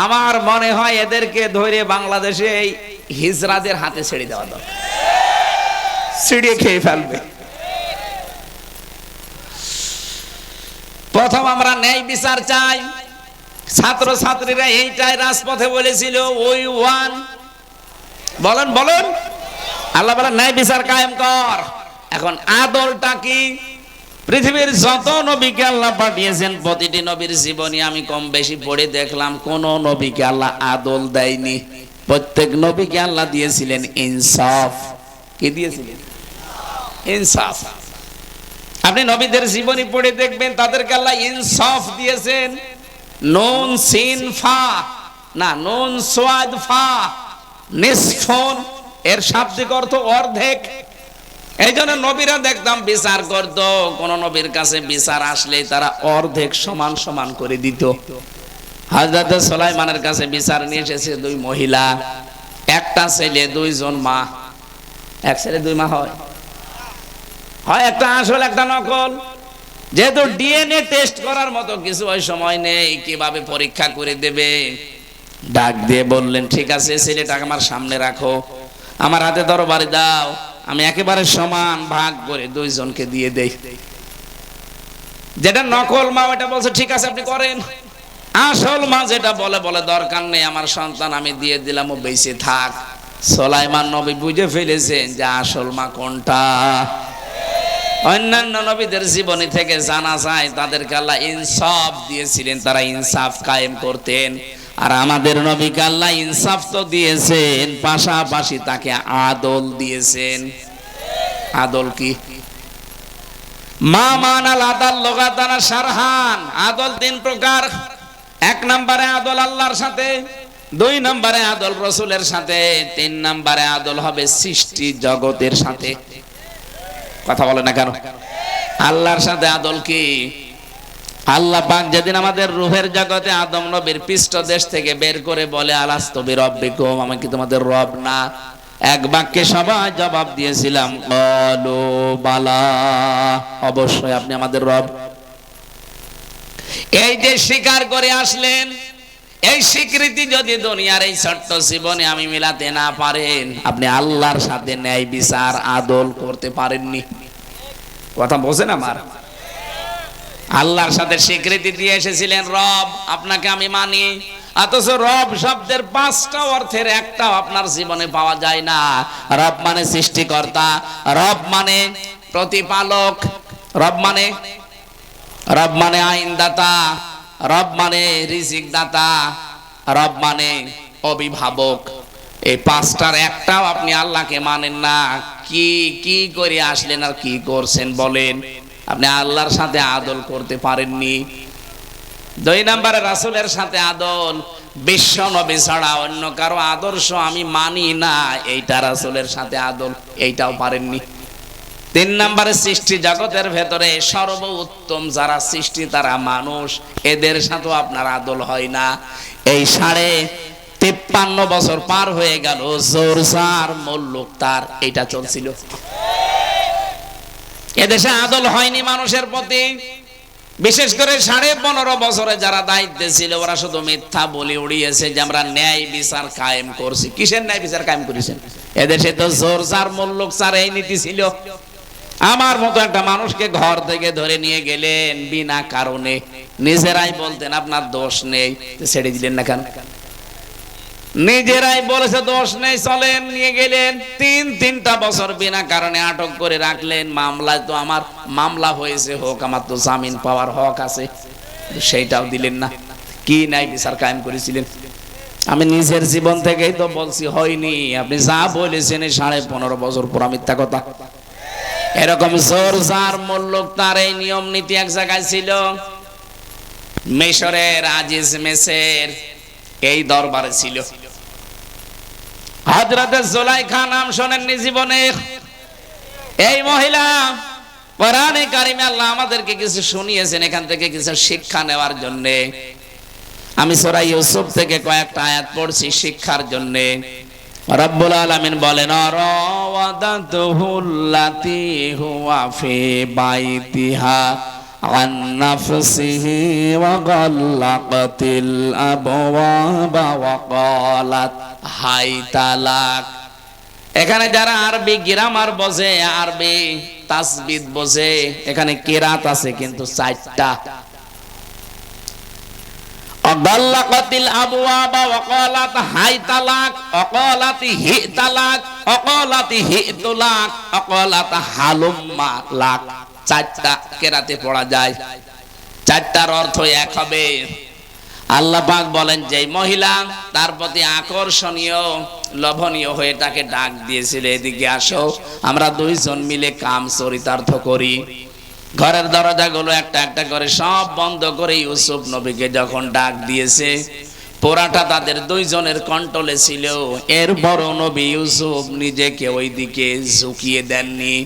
আমার মনে হয় এদেরকে ধরে বাংলাদেশে এই হিজড়াদের হাতে ছেড়ে দেওয়া দরকার, ছিড়িয়ে খেয়ে ফেলবে। প্রথম আমরা ন্যায় বিচার চাই। ছাত্র ছাত্রীরা এইটাই রাজপথে বলেছিল, ওই ওয়ান, বলেন বলেন, আল্লাহ বলেন ন্যায় বিচার কায়েম কর। এখন আদলটা কি? পৃথিবীর যত নবীকে আল্লাহ পাঠিয়েছেন প্রতিটি নবীর জীবনী আমি কম বেশি পড়ে দেখলাম, কোন নবীকে আল্লাহ আদল দেয়নি। প্রত্যেক নবীকে আল্লাহ দিয়েছিলেন ইনসাফ। কি দিয়েছিলেন? ইনসাফ। আপনি নবীদের জীবনী পড়ে দেখবেন, তাদেরকে আল্লাহ ইনসাফ দিয়েছেন। নুন সিন ফা না, নুন সোয়াদ ফা, নিসফুন, এর শাব্দিক অর্থ অর্ধেক। এই জন্য নবীরা দেখতাম বিচার করত, কোন নবীর কাছে বিচার আসলে তারা অর্ধেক সমান সমান করে দিত। হযরত সুলাইমানের কাছে বিচার নিয়ে এসেছে দুই মহিলা, একটা ছেলে দুইজন মা। এক ছেলে দুই মা হয়, হয় একটা আসল একটা নকল। যেহেতু ডিএনএ টেস্ট করার মতো কিছু ওই সময় নেই, কিভাবে পরীক্ষা করে দেবে? ডাক দিয়ে বললেন, ঠিক আছে ছেলেটাকে আমার সামনে রাখো, আমার হাতে তরবারি দাও, আমি একেবারে সমান ভাগ করে দুইজনকে দিয়ে দেই। যেটা নকল মা ওটা বলছে ঠিক আছে আপনি করেন। আসল মা যেটা বলে দরকার নেই, আমার সন্তান আমি দিয়ে দিলাম, ও বেঁচে থাক। সুলাইমান নবী বুঝে ফেলেছেন যে আসল মা কোনটা। অন্যান্য নবীদের জীবনী থেকে জানা যায় তাদেরকে আল্লাহ ইনসাফ দিয়েছিলেন, তারা ইনসাফ কায়েম করতেন। আর আমাদের নবীকে আল্লাহ ইনসাফ তো দিয়েছেন, পাশাপাশি তাকে আদল দিয়েছেন। আদল কি? মা মানাল আদাল লগাতানা শারহান। আদল তিন প্রকার। এক নম্বরে আদল আল্লাহর সাথে, দুই নম্বরে আদল রাসূলের সাথে, তিন নম্বরে আদল হবে সৃষ্টি জগতের সাথে। কথা বলে না কেন? আল্লাহর সাথে আদল কি? আল্লাহ পাক যেদিন আমাদের রূহের জগতে আদম নবীর পৃষ্ঠদেশ থেকে বের করে বলে, আলাস্তু বিরাব্বিকুম, আমি কি তোমাদের রব না? এক বাক্যে সবাই জবাব দিয়েছিলাম, ক্বালু বালা, অবশ্যই আপনি আমাদের রব। এই যে স্বীকার করে আসলেন, এই স্বীকৃতি যদি দুনিয়ার এই ছোট্ট জীবনে আমি মিলাতে না পারেন, আপনি আল্লাহর সাথে ন্যায় বিচার আদল করতে পারেননি। কথা বোঝেন আমার? আল্লাহর সাথে স্বীকৃতি দিয়ে এসেছিলেন রব, আপনাকে আমি মানি, অথচ রব শব্দের 5টা অর্থের একটাও আপনার জীবনে পাওয়া যায় না। রব মানে সৃষ্টিকর্তা, রব মানে প্রতিপালক, রব মানে আইনদাতা, রব মানে রিজিক দাতা, রব মানে অভিভাবক। এই 5টার একটাও আপনি আল্লাহকে মানেন না। কি কি করে আসলেন আর কি করছেন বলেন? আপনি আল্লাহর সাথে আদল করতে পারেননি। 2 নম্বরে রাসূলের সাথে আদল, বিশ্ব নবী ছাড়া অন্য কারো আদর্শ আমি মানি না, এইটা রাসূলের সাথে আদল, এইটাও পারেননি। 3 নম্বরে সৃষ্টি জগতের ভেতরে সর্বোত্তম যারা সৃষ্টি তারা মানুষ, এদের সাথেও আপনার আদল হয় না। এই 53 বছর পার হয়ে গেল, জোরজার মুল্লুক তার এটা চলছিল। এদেশে আদল হয়নি মানুষের প্রতি। বিশেষ করে 15.5 বছরে যারা দায়িত্বে ছিল, ওরা শুধু মিথ্যা বলে উড়িয়েছে যে আমরা ন্যায় বিচার কায়েম করছি। কিসের ন্যায় বিচার কায়েম করেছেন? এদেশে তো জোরজার মুল্লুক তার এই নীতি ছিল। আমার মতো একটা মানুষকে ঘর থেকে ধরে নিয়ে গেলেন বিনা কারণে, নিজেরাই বলতেন আপনার দোষ নেই, ছেড়ে দিলেন না কেন? নিজেরাই বলেছে দোষ নেই, চলেন, নিয়ে গেলেন। 3টা বছর বিনা কারণে আটক করে রাখলেন। মামলায় তো আমার মামলা হয়েছে, হোক, আমার তো জামিন পাওয়ার হক আছে, সেইটাও দিলেন না। কি নাই বিচার কায়েম করেছিলেন? আমি নিজের জীবন থেকেই তো বলছি হয়নি। আপনি যা বলেছেন 15.5 বছর পুরা মিথ্যা কথা। এরকম জোরজার মুল্লুক তার এই নিয়ম নীতি এক জায়গায় ছিল, মিশরের আজিজ মেসের এই দরবারে ছিল। হযরত জুলাইখা নাম শোনেননি জীবনে? এই মহিলা, কোরআনে কারিমে আল্লাহ আমাদেরকে কিছু শুনিয়েছেন, এখান থেকে কিছু শিক্ষা নেওয়ার জন্য। আমি সূরা ইউসুফ থেকে কয়েকটা আয়াত পড়ছি শিক্ষার জন্য। রব্বুল আলামিন বলেন, রাওয়াদাতুহুল্লাতী হুয়া ফি বাইতিহা আন নাফসিহি ওয়া গাল্লাকাতিল আবওয়াবা ওয়া ক্বালাত হাই তালাক। এখানে যারা আরবি গ্রামার বোঝে, আরবি তাসবিদ বোঝে, এখানে কিরাত আছে কিন্তু 4টা। অগাল্লাকাতিল আবওয়াবা ওয়া ক্বালাত হাই তালাক, অক্বালাতি হি তালাক, অক্বালাতি হি তুলাক, অক্বালাত হালুম্মা লাক। 4টা কিরাতে পড়া যায়, 4টার অর্থ এক হবে। আল্লাহ পাক বলেন, যে মহিলা তার প্রতি আকর্ষণীয় লোভনীয় হয়ে তাকে ডাক দিয়েছিল, এদিকে আসো, আমরা দুইজন মিলে কাম চরিতার্থ করি। ঘরের দরজাগুলো একটা একটা করে সব বন্ধ করে ইউসুফ নবীকে যখন ডাক দিয়েছে, পোড়াটা তাদের দুইজনের কন্ট্রোলে ছিল। এর বড় নবী ইউসুফ নিজেকে ওই দিকে ঝুঁকিয়ে দেননি।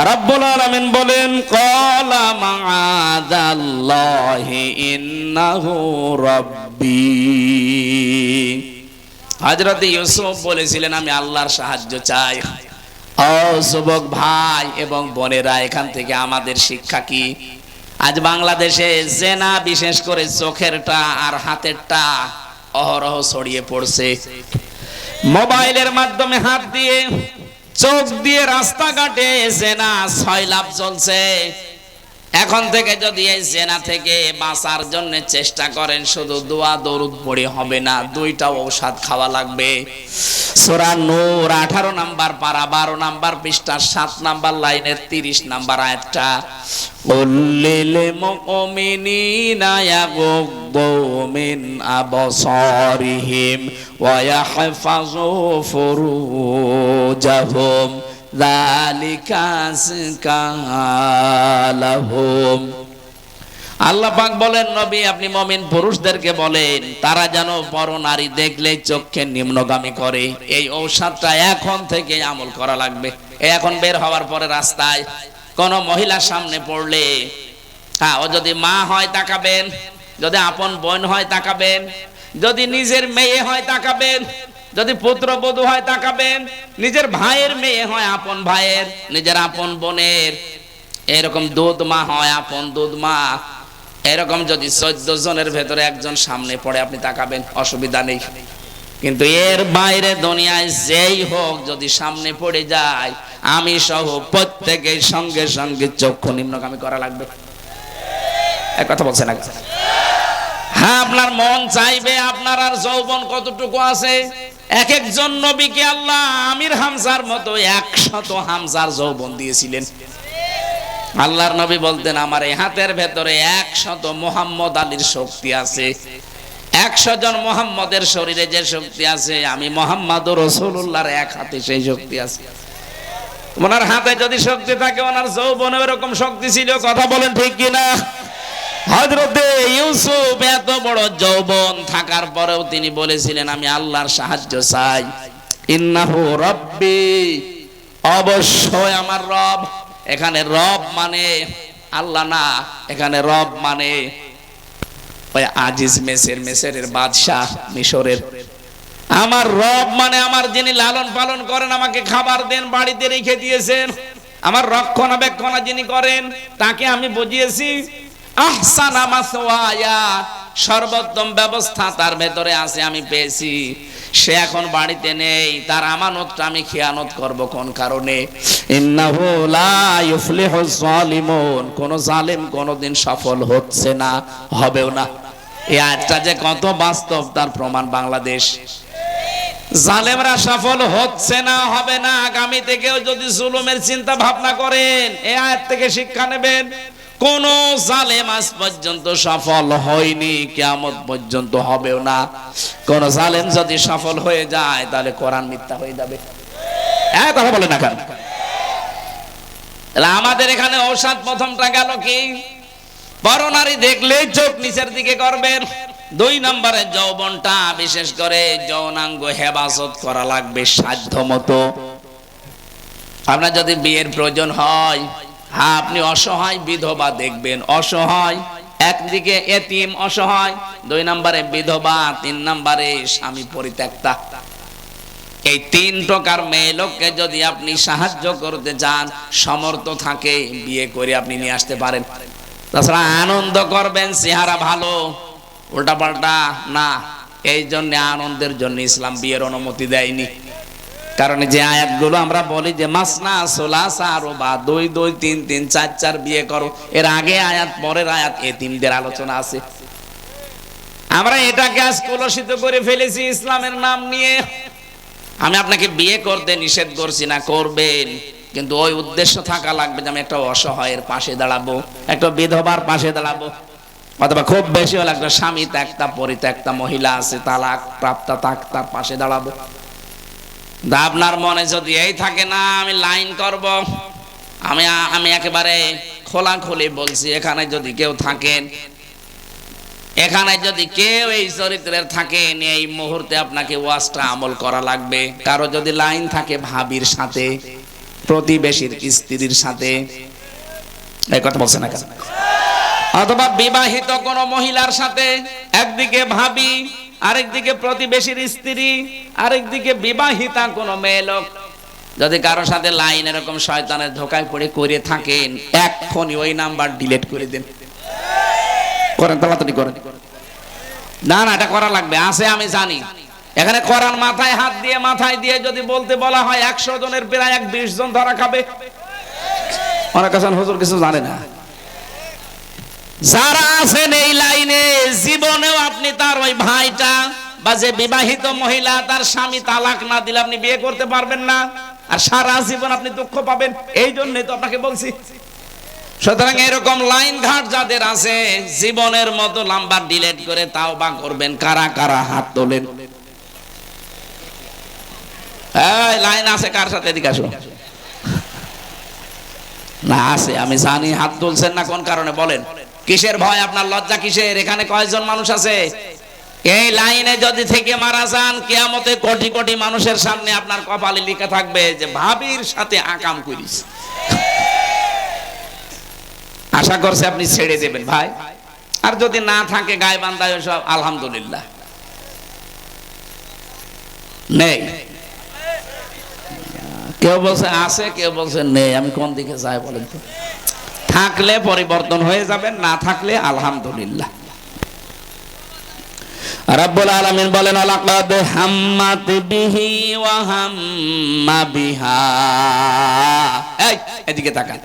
রব্বুল আলামিন বলেন, ক্বালা মাআযাল্লাহি ইন্নাহু রাব্বী। হযরত ইউসুফ বলেছিলেন, আমি আল্লাহর সাহায্য চাই। ও যুবক ভাই এবং বোনেরা, এখান থেকে আমাদের শিক্ষা কি? আজ বাংলাদেশে জেনা, বিশেষ করে চোখেরটা আর হাতেরটা অহরহ ছড়িয়ে পড়ছে। মোবাইলের মাধ্যমে হাত দিয়ে, চোখ দিয়ে রাস্তাঘাটে জেনা সয়লাভ চলছে। এখন থেকে যদি এই জেনা থেকে বাঁচার জন্য চেষ্টা করেন, শুধু দোয়া দরুদ পড়ে হবে না, 2টা ঔষধ খাওয়া লাগবে। সূরা নূর 18 নম্বর পারা 12 নম্বর পৃষ্ঠা 7 নম্বর লাইনের 30 নম্বর আয়াতটা, কুল্লিল মুমিনিনা ইয়াগুদ্দু মিন আবসারিহিম ওয়া ইয়াহফাযু ফুরুজাহুম যালিকা আযকা লাহুম। আল্লাহ পাক বলেন, নবী আপনি মুমিন পুরুষদেরকে বলেন, তারা যেন পরনারী দেখলে চোখকে নিম্নগামী করে। এই ঔষধটা এখন থেকে আমল করা লাগবে। এখন বের হওয়ার পরে রাস্তায় কোন মহিলার সামনে পড়লে, হ্যাঁ, ও যদি মা হয় তাকাবেন, যদি আপন বোন হয় তাকাবেন, যদি নিজের মেয়ে হয় তাকাবেন, যদি পুত্রবধূ হয় তাকাবেন, নিজের ভাইয়ের মেয়ে হয় আপন ভাইয়ের, নিজের আপন বোনের, এরকম দুধ মা হয় আপন দুধ মা, এরকম যদি 14 জনের ভেতরে একজন সামনে পড়ে আপনি তাকাবেন, অসুবিধা নেই। কিন্তু এর বাইরে দুনিয়ায় যেই হোক যদি সামনে পড়ে যায়, আমি সহ প্রত্যেকের সঙ্গে সঙ্গে চক্ষু নিম্নগামী করা লাগবে। এক কথা বলছেন না? হ্যাঁ, আপনার মন চাইবে, আপনার আর যৌবন কতটুকু আছে। এক একজন নবীকে আল্লাহ আমির হামজার মতো 100 হামজার যৌবন দিয়েছিলেন। আল্লাহর নবী বলতেন, আমার এই হাতের ভেতরে 100 মুহাম্মদ আলীর শক্তি আছে। 100 জন মুহাম্মদের শরীরে যে শক্তি আছে, আমি মুহাম্মদুর রাসূলুল্লাহর এক হাতে সেই শক্তি আছে। ওনার হাতে যদি শক্তি থাকে, ওনার যৌবনে এরকম শক্তি ছিল। কথা বলেন ঠিক কিনা? হযরতে ইউসুফ এত বড় যৌবন থাকার পরেও তিনি বলেছিলেন, আমি আল্লাহর সাহায্য চাই। ইন্নাহু রাব্বি, অবশ্যই আমার রব। এখানে রব মানে আল্লাহ না, এখানে রব মানে ওই আজিজ মেসরের বাদশাহ মিশরের। আমার রব মানে আমার যিনি লালন পালন করেন, আমাকে খাবার দেন, বাড়িতে রেখে দিয়েছেন, আমার রক্ষণাবেক্ষণ যিনি করেন, তাকে আমি বুঝিয়েছি। আহসানা মাসওয়ায়া, সর্বোত্তম ব্যবস্থা তার ভেতরে আছে, আমি পেয়েছি। সে এখন বাড়িতে নেই, তার আমানতটা আমি খেয়ানত করব কোন কারণে? ইন্নাহু লা ইউফলিহুজ জালিমুন, কোন জালিম কোনদিন সফল হচ্ছে না, হবেও না। এই আয়াতটা যে কত বাস্তব তার প্রমাণ বাংলাদেশ। জালেমরা সফল হচ্ছে না, হবে না। আগামী থেকেও যদি জুলুমের চিন্তা ভাবনা করেন, এই আয়াত থেকে শিক্ষা নেবেন। কোন জালেম আজ পর্যন্ত সফল হয়নি, কিয়ামত পর্যন্ত হবেও না। কোন জালেম যদি সফল হয়ে যায়, তাহলে কোরআন মিথ্যা হয়ে যাবে। এক কথা বলে না কেন? আমাদের এখানে ঔষধ প্রথমটা গেল কি? পরনারী দেখলে চোখ নিচের দিকে করবেন। 2 নম্বরে যৌবনটা, বিশেষ করে যৌনাঙ্গ হেফাজত করা লাগবে সাধ্য মতো। আপনার যদি বিয়ের প্রয়োজন হয়, হ্যাঁ, আপনি অসহায় বিধবা দেখবেন, অসহায় একদিকে এতিম অসহায়, 2 নম্বরে বিধবা, 3 নম্বরে স্বামী পরিত্যক্তা। এই 3 প্রকার মেয়ে লোককে যদি আপনি সাহায্য করতে চান, সমর্থ থাকে, বিয়ে করে আপনি নিয়ে আসতে পারেন। তাছাড়া আনন্দ করবেন, চেহারা ভালো, উল্টাপাল্টা না। এই জন্য আনন্দের জন্য ইসলাম বিয়ের অনুমতি দেয়নি। কারণ যে আয়াতগুলো আমরা বলি যে মাসনা সোলাসা রুবা, 2 2 3 3 4 4 বিয়ে করো, এর আগে আয়াত পরের আয়াত এতিমদের আলোচনা আছে। আমরা এটাকে আজ কলুষিত করে ফেলেছি ইসলামের নাম নিয়ে। আমি আপনাকে বিয়ে করতে নিষেধ করছি না, করবেন, কিন্তু ওই উদ্দেশ্য থাকা লাগবে যে আমি একটা অসহায়ের পাশে দাঁড়াবো, একটা বিধবার পাশে দাঁড়াবো, অথবা খুব বেশি হলে একটা স্বামী ত্যাক্তা পরিত্যক্তা মহিলা আছে, তালাক প্রাপ্তা, তার পাশে দাঁড়াবো। আপনার মনে যদি এই থাকে না আমি লাইন করব, আমি একেবারে খোলাখুলি বলছি, এখানে যদি কেউ থাকেন, এখানে যদি কেউ এই চরিত্রের থাকেন, এই মুহূর্তে আপনাকে ওয়াজটা আমল করা লাগবে। কারো যদি লাইন থাকে ভাবির সাথে, প্রতিবেশীর স্ত্রীর সাথে, এই কথা বলছে না কেন, অথবা বিবাহিত কোন মহিলার সাথে, একদিকে ভাবি, আরেকদিকে প্রতিবেশীর স্ত্রী, আরেকদিকে বিবাহিতা কোন মেয়ে লোক, যদি কারো সাথে লাইন এরকম শয়তানের ধোকায় পড়ে করে থাকেন, এক্ষুনি ওই নাম্বার ডিলিট করে দেন। করেন, তাড়াতাড়ি করেন। না না, এটা করা লাগবে, আছে আমি জানি। এখানে কোরআন মাথায় হাত দিয়ে, মাথায় দিয়ে যদি বলতে বলা হয় 100 জনের প্রায় 20 জন ধরা খাবে। অনেক কাছে হুজুর কিছু জানে না। যারা আছেন এই লাইনে, জীবনেও আপনি তার ওই ভাইটা বা যে বিবাহিত মহিলা, তার স্বামী তালাক না দিলে আপনি বিয়ে করতে পারবেন না, আর সারা জীবন আপনি দুঃখ পাবেন। এই জন্যই তো আপনাকে বলছি। সুতরাং এরকম লাইন ঘাট যাদের আছে, জীবনের মতো নাম্বার ডিলিট করে তাওবা করবেন। কারা কারা হাত তোলেন? এই লাইন আছে কার সাথে? এদিকে আসুন। না আছে, আমি জানি। হাত তুলছেন না কোন কারণে বলেন? কিসের ভয় আপনার? লজ্জা কিসের? এখানে কয়জন মানুষ আছে? এই লাইনে যদি থেকে মারা যান, কিয়ামতে কোটি কোটি মানুষের সামনে আপনার কপালে লেখা থাকবে যে ভাবির সাথে আকাম করিস। আশা করছে আপনি ছেড়ে দেবেন ভাই। আর যদি না থাকে গায়ে বান্ধায় সব আলহামদুলিল্লাহ নেই। কেউ বলছে আছে, কেউ বলছে নেই। আমি কোন দিকে যাই বলেন তো? থাকলে পরিবর্তন হয়ে যাবেন, না থাকলে আলহামদুলিল্লাহ। রাব্বুল আলামিন বলেন লাকাদ হাম্মাত বিহি ওয়া হাম্মা বিহা। এই এদিকে তাকান।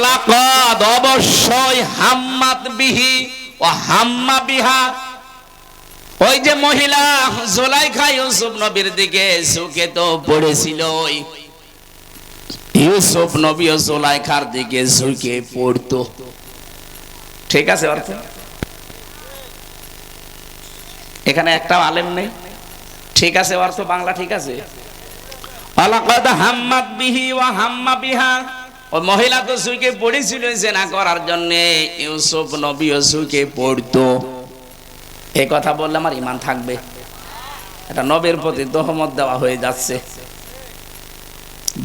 লাকাদ অবশ্যই, হাম্মাত বিহি ওয়া হাম্মা বিহা। ওই যে মহিলা জুলাইখা ইউসুফ নবীর দিকে ঝুঁকে তো পড়েছিল, ইউসুফ নবী ও জুলাইখার দিকে ঝুঁকে পড়তো। ঠিক আছে অর্থ? এখানে একটা আলেম নেই। ঠিক আছে অর্থ বাংলা ঠিক আছে? লাকাদ হাম্মাত বিহি ওয়া হাম্মা বিহা। ওই মহিলা তো ঝুঁকে পড়েছিল জেনা করার জন্য, ইউসুফ নবী ও ঝুঁকে পড়তো। এই কথা বললে আমার ঈমান থাকবে? এটা নবীর প্রতি তোহমত দেওয়া হয়ে যাচ্ছে।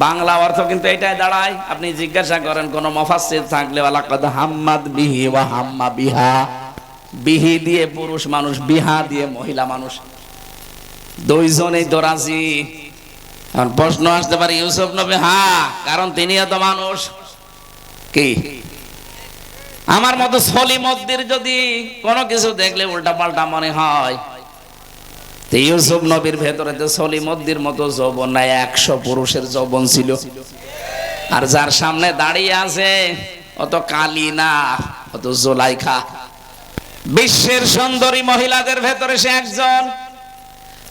বাংলা অর্থ কিন্তু এটাই দাঁড়ায়। আপনি জিজ্ঞাসা করেন কোন মুফাসসির থাকলে, লাকাদ হাম্মাত বিহি ওয়া হাম্মা বিহা। বিহি দিয়ে পুরুষ মানুষ, বিহা দিয়ে মহিলা মানুষ, দুইজনেই তো রাজি। এখন প্রশ্ন আসতে পারে ইউসুফ নবী? হ্যাঁ, কারণ তিনিও তো মানুষ। কি আমার মতো সলিমদ্দির যদি কোনো কিছু দেখলে উল্টা পাল্টা মনে হয়, ইউসুফ নবীর ভেতরে তো সলিমদ্দির মতো যৌবন নাই, 100 পুরুষের যৌবন ছিল। আর যার সামনে দাঁড়িয়ে আছে অত কালি না, অত জুলাইখা। বিশ্বের সুন্দরী মহিলাদের ভেতরে সে একজন।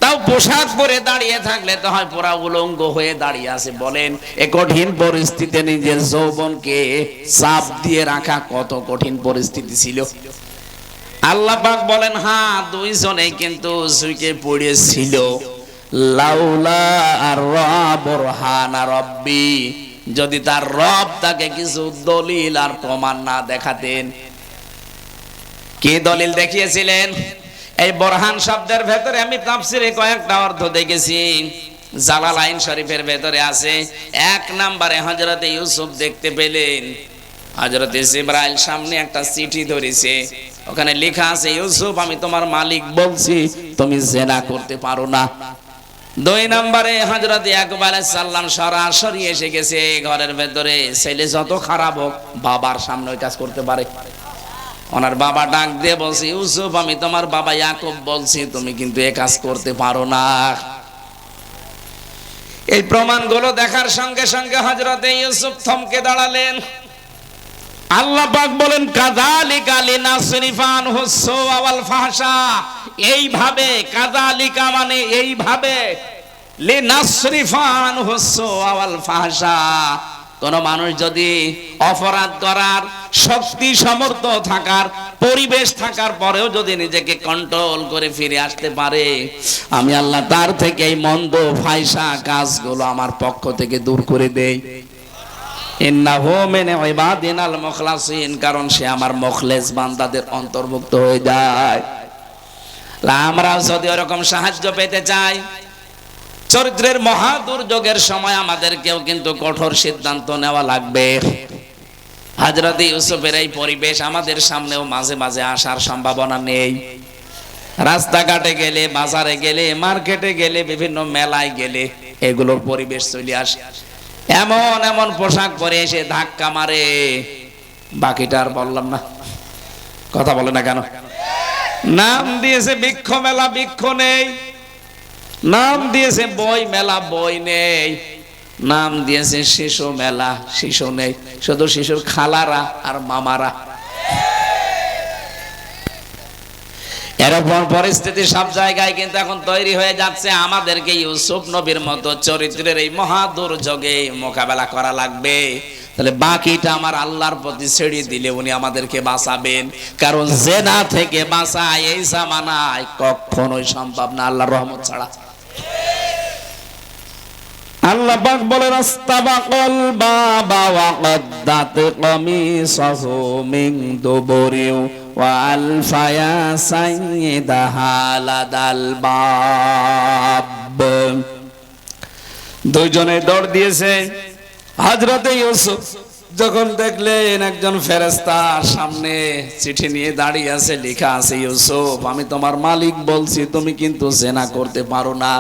তাও পোশাক পরে দাঁড়িয়ে থাকলে তো হয় পুরা উলঙ্গ হয়ে দাঁড়িয়ে আছে। বলেন এ কঠিন পরিস্থিতিতে নিজের যৌবনকে চাপ দিয়ে রাখা কত কঠিন পরিস্থিতি ছিল। আল্লাহ পাক বলেন হ্যাঁ, দুইজনেই কিন্তু ঝুঁকে পড়েছিল। লাউলা বুরহানা রব্বি, যদি তার রব তাকে কিছু দলিল আর প্রমাণ না দেখাতেন। কি দলিল দেখিয়েছিলেন? এই বুরহান শব্দের ভেতরে আমি তাফসিরে কয়েকটা অর্থ দেখেছি। জালালাইন শরীফের ভেতরে আছে, 1 নম্বরে হযরত ইউসুফ দেখতে পেলেন হযরত জিবরাইল সামনে একটা চিঠি ধরেছে, ওখানে লেখা আছে, ইউসুফ আমি তোমার মালিক বলছি তুমি জিনা করতে পারো না। 2 নম্বরে হযরত ইয়াকুব আলাইহিস সালাম সরাসরি এসে গেছে ঘরের ভেতরে। ছেলে যত খারাপ হোক বাবার সামনে ওই কাজ করতে পারে। ওনার বাবা ডাক দিয়ে বলছে, ইউসুফ আমি তোমার বাবা ইয়াকুব বলছি তুমি কিন্তু এই কাজ করতে পারো না। এই প্রমাণগুলো দেখার সঙ্গে সঙ্গে হযরত ইউসুফ থমকে দাঁড়ালেন। আল্লাহ পাক বলেন, কাযালিকা লিনাসরিফা আনহু সুআ ওয়াল ফাহশা, এইভাবে, কাযালিকা মানে এইভাবে, লিনাসরিফা আনহু সুআ ওয়াল ফাহশা, কোন মানুষ যদি অপরাধ করার শক্তি সামর্থ্য থাকার পরিবেশ থাকার পরেও যদি নিজেকে কন্ট্রোল করে ফিরে আসতে পারে, আমি আল্লাহ তার থেকে এই মন্দ ফাহশা কাজগুলো আমার পক্ষ থেকে দূর করে দেই। ইন্নাহু মিন ইবাদিনাল মুখলাসিন, কারণ সে আমার মুখলেস বান্দাদের অন্তর্ভুক্ত হয়ে যায়। আমরা যদি এরকম সাহায্য পেতে চাই, চরিত্রের মহা দুর্যোগের সময় আমাদেরকেও কিন্তু কঠোর সিদ্ধান্ত নেওয়া লাগবে। হযরত ইউসুফের এই পরিবেশ আমাদের সামনেও মাঝে মাঝে আসার সম্ভাবনা নেই। রাস্তাঘাটে গেলে, বাজারে গেলে, মার্কেটে গেলে, বিভিন্ন মেলায় গেলে এগুলোর পরিবেশ চলে আসে। এমন এমন পোশাক পরে এসে ধাক্কা মারে, বাকিটা আর বললাম না, কথা বলে না কেন? নাম দিয়েছে বৃক্ষ মেলা, বৃক্ষ নেই। নাম দিয়েছে বই মেলা, বই নেই। নাম দিয়েছে শিশু মেলা, শিশু নেই। শুধু শিশুর খালারা আর মামারা। এরকম পরিস্থিতি সব জায়গায় কিন্তু এখন তৈরি হয়ে যাচ্ছে। আমাদেরকে ইউসুফ নবীর মতো চরিত্রের এই মহা দুর্যোগে মোকাবেলা করা লাগবে। তাহলে বাকিটা আমার আল্লাহর প্রতি ছেড়ে দিলে উনি আমাদেরকে বাঁচাবেন। কারণ জিনা থেকে বাঁচা এই জামানায় কখনোই সম্ভব না আল্লাহর রহমত ছাড়া। আল্লাহ পাক বলেন, আস্তাবাকাল বাবা ওয়া কদ্দাত কামিসাহু মিন দুবুরি ওয়া আলফায়া সাইয়্যিদাহা লাদাল বাব। দুইজনে দৌড় দিয়েছে। হযরত ইউসুফ যখন দেখলেন একজন ফেরেশতা সামনে চিঠি নিয়ে দাঁড়িয়ে আছে, লেখা আছে, ইউসুফ আমি তোমার মালিক বলছি তুমি কিন্তু জিনা করতে পারো না।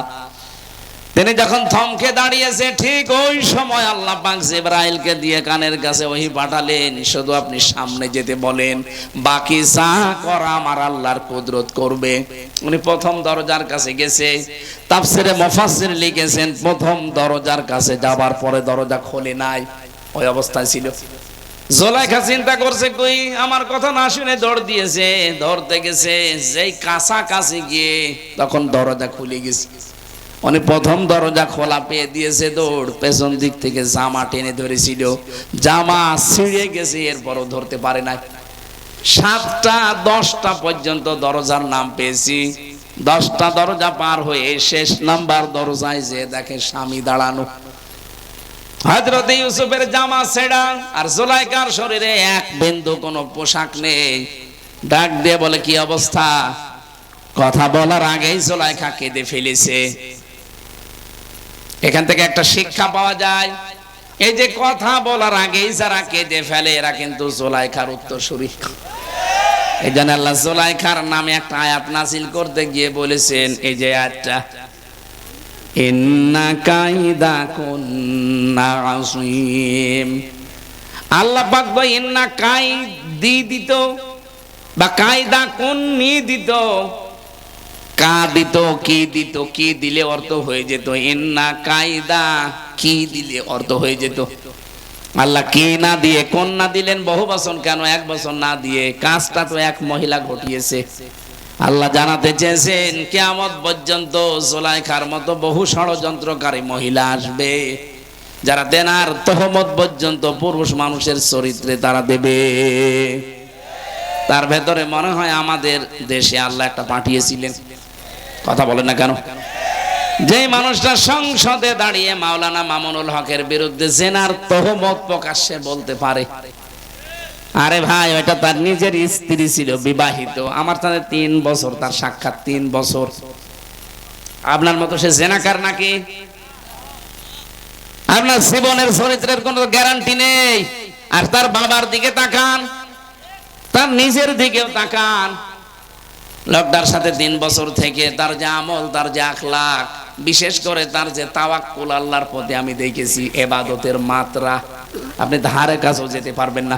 তিনি যখন থমকে দাঁড়িয়েছে, ঠিক ওই সময় আল্লাহ পাক জিবরাইলকে দিয়ে কানের কাছে ওহী পাঠালেন, শুধু আপনি সামনে যেতে বলেন, বাকি যা করা আমার আল্লাহর কুদরত করবে। উনি প্রথম দরজার কাছে গেছে। তাফসিরে মুফাসসির লিখেছেন, প্রথম দরজার কাছে যাবার পরে দরজা খোলে নাই, ওই অবস্থায় ছিল। জুলাইখা চিন্তা করছে, কই আমার কথা না শুনে দৌড় দিয়েছে, ধরতে গেছে, যেই কাছাকাছি গিয়ে তখন দরজা খুলে গেছে। উনি প্রথম দরজা খোলা পেয়ে দিয়েছে, দৌড়, পেছন দিক থেকে জামা টেনে ধরেছিল, জামা ছিঁড়ে গেছে, এরপরও ধরতে পারে নাই। 7টা 10টা পর্যন্ত দরজার নাম পেয়েছি। 10টা দরজা পার হয়ে শেষ নাম্বার দরজায় যে দেখে স্বামী দাঁড়ানো। হযরত ইউসুফের জামা ছেঁড়া আর জুলাইখার শরীরে এক বিন্দু কোনো পোশাক নেই। ডাক দিয়ে বলে, কি অবস্থা? কথা বলার আগেই জুলাইখা কেঁদে ফেলেছে। এখান থেকে একটা শিক্ষা পাওয়া যায়, এই যে কথা বলার আগেই যারা কেঁদে ফেলে এরা কিন্তু জুলাইখার উত্তরসূরি। এই জন্য আল্লাহ জুলাইখার নামে একটা আয়াত নাযিল করতে গিয়ে বলেছেন, এই যে আয়াতটা, ইন্না কাইদা কুন্না আযীম। আল্লাহ পাক বলে, ইন্না কাইদি দিত বা কায়দা কুন্নি দিত, কা দিত, কি দিত, কি দিলে অর্থ হয়ে যেত, ইন্না কায়দা কি দিলে অর্থ হয়ে যেত। আল্লাহ কি না দিয়ে কোন না দিলেন বহু বচন, কেন এক বচন না দিয়ে? কাজটা তো এক মহিলা ঘটিয়েছে। আল্লাহ জানাতে চেয়েছেন কিয়ামত পর্যন্ত জুলাইখার মতো বহু ষড়যন্ত্রকারী মহিলা আসবে, যারা দেনার তহমত পর্যন্ত পুরুষ মানুষের চরিত্রে তারা দেবে। তার ভেতরে মনে হয় আমাদের দেশে আল্লাহ একটা পাঠিয়েছিলেন, কথা বলেন না কেন? যে মানুষটা সংসদে দাঁড়িয়ে মাওলানা মামুনুল হকের বিরুদ্ধে জিনার তহমত প্রকাশ্যে বলতে পারে, আরে ভাই ওটা তার নিজের স্ত্রী ছিল, বিবাহিত, আমার সাথে 3 বছর তার সাক্ষাৎ, 3 বছর। আপনার মতো সে জিনাকার নাকি? আপনার জীবনের চরিত্রের কোনো গ্যারান্টি নেই। আর তার বাবার দিকে তাকান, তার নিজের দিকেও তাকান। লোকটার সাথে 3 বছর থেকে তার যে আমল, তার যে আখলাক, বিশেষ করে তার যে তাওয়াক্কুল আল্লাহর প্রতি আমি দেখেছি, ইবাদতের মাত্রা আপনি ধারে কাছেও যেতে পারবেন না।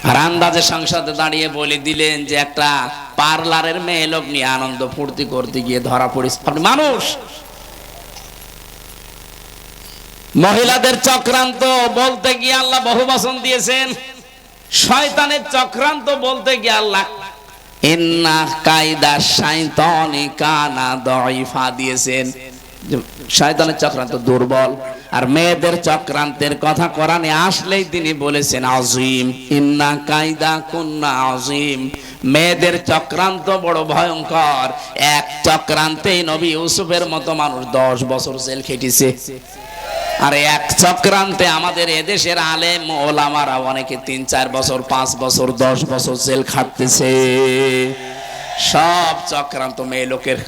আর আন্দাজে সংসদে দাঁড়িয়ে বলে দিলেন যে একটা পার্লারের মেয়ে লোক নিয়ে আনন্দ ফুর্তি করতে গিয়ে ধরা পড়িস। আপনি মানুষ? মহিলাদের চক্রান্ত বলতে গিয়ে আল্লাহ বহু বচন দিয়েছেন। শয়তানের চক্রান্ত বলতে গিয়ে আল্লাহ ইন্না কায়দা শাইতানি কানা দাইফা দিয়েছেন। শয়তানের চক্রান্ত দুর্বল। আর মেয়েদের চক্রান্তের কথা কোরআনে আসলেই তিনি বলেছেন আযীম, ইন্না কায়দা কুন্না আযীম। মেয়েদের চক্রান্ত বড় ভয়ঙ্কর। এক চক্রান্তেই নবী ইউসুফের মতো মানুষ 10 বছর জেল খেটেছে। আর এক চক্রান্তে আমাদের এদেশের আলেম ওলামারা অনেকে 3-4 বছর, 5 বছর, 10 বছর জেল খাটতেছে। সব চক্রান্ত মেয়ে লোকের।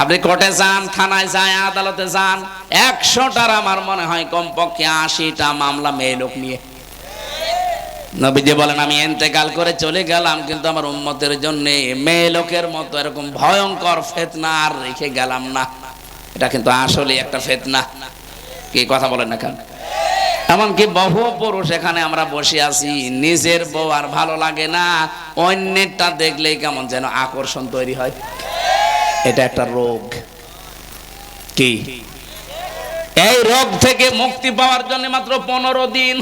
আপনি কোর্টে যান, থানায় যান, আদালতে যান, 100টার আমার মনে হয় কমপক্ষে 80টা মামলা মেয়ে লোক নিয়ে। নবীজি বলেন আমি ইন্তেকাল করে চলে গেলাম, কিন্তু আমার উম্মতের জন্য মেয়ে লোকের মতো এরকম ভয়ঙ্কর ফিতনা আর রেখে গেলাম না। এটা কিন্তু আসলে একটা ফিতনা। কি কথা বলেন না কেন? এমনকি বহু পুরুষ এখানে আমরা বসে আছি, নিজের বউ আর ভালো লাগে না, অন্যেরটা দেখলেই কেমন যেন আকর্ষণ তৈরি হয়। এটা একটা রোগ। কি? এই রোগ থেকে মুক্তি পাওয়ার জন্য মাত্র 15 দিন,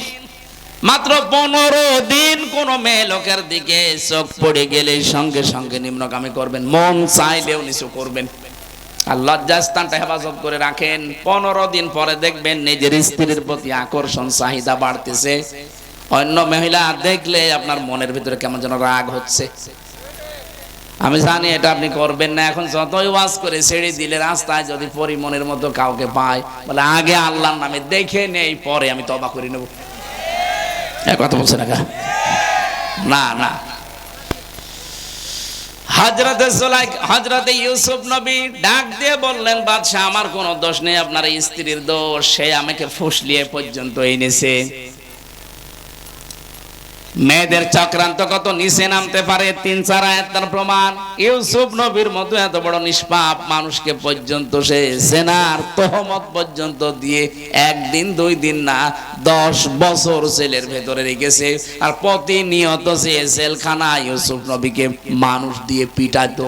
মাত্র 15 দিন কোন মেয়ে লোকের দিকে চোখ পড়ে গেলে সঙ্গে সঙ্গে নিম্নগামী করবেন, মন চাইলেও নিচু করবেন। আর লজ্জাস্থানটা হেফাজত করে রাখেন। 15 দিন পরে দেখবেন নিজের স্ত্রীর প্রতি আকর্ষণ, চাহিদা বাড়তেছে। অন্য মহিলা দেখলে আপনার মনের ভিতরে কেমন যেন রাগ হচ্ছে। আমি জানি এটা আপনি করবেন না। এখন যতই ওয়াজ করে ছেড়ে দিলে রাস্তায় যদি পরিমনের মতো কাউকে পায়, বলে আগে আল্লাহর নামে দেখে নেই, পরে আমি তওবা করে নেব। এক কথা বলছে না? না না। হযরতে ইউসুফ নবী ডাক দিয়ে বললেন, বাদশা আমার কোনো দোষ নেই, আপনার স্ত্রীর দোষ। সে আমাকে ফুসলিয়ে পর্যন্ত এনেছে। মেয়েদের চক্রান্ত কত নিচে নামতে পারে 3-4 আয়াত তার প্রমাণ। ইউসুফ নবীর মতো এত বড় নিষ্পাপ মানুষকে পর্যন্ত সে জেনার তহমত পর্যন্ত দিয়ে 1 দিন 2 দিন না 10 বছর জেলের ভেতরে রেখেছে। আর প্রতিনিয়ত সে জেলখানা ইউসুফ নবীকে মানুষ দিয়ে পিটাতো।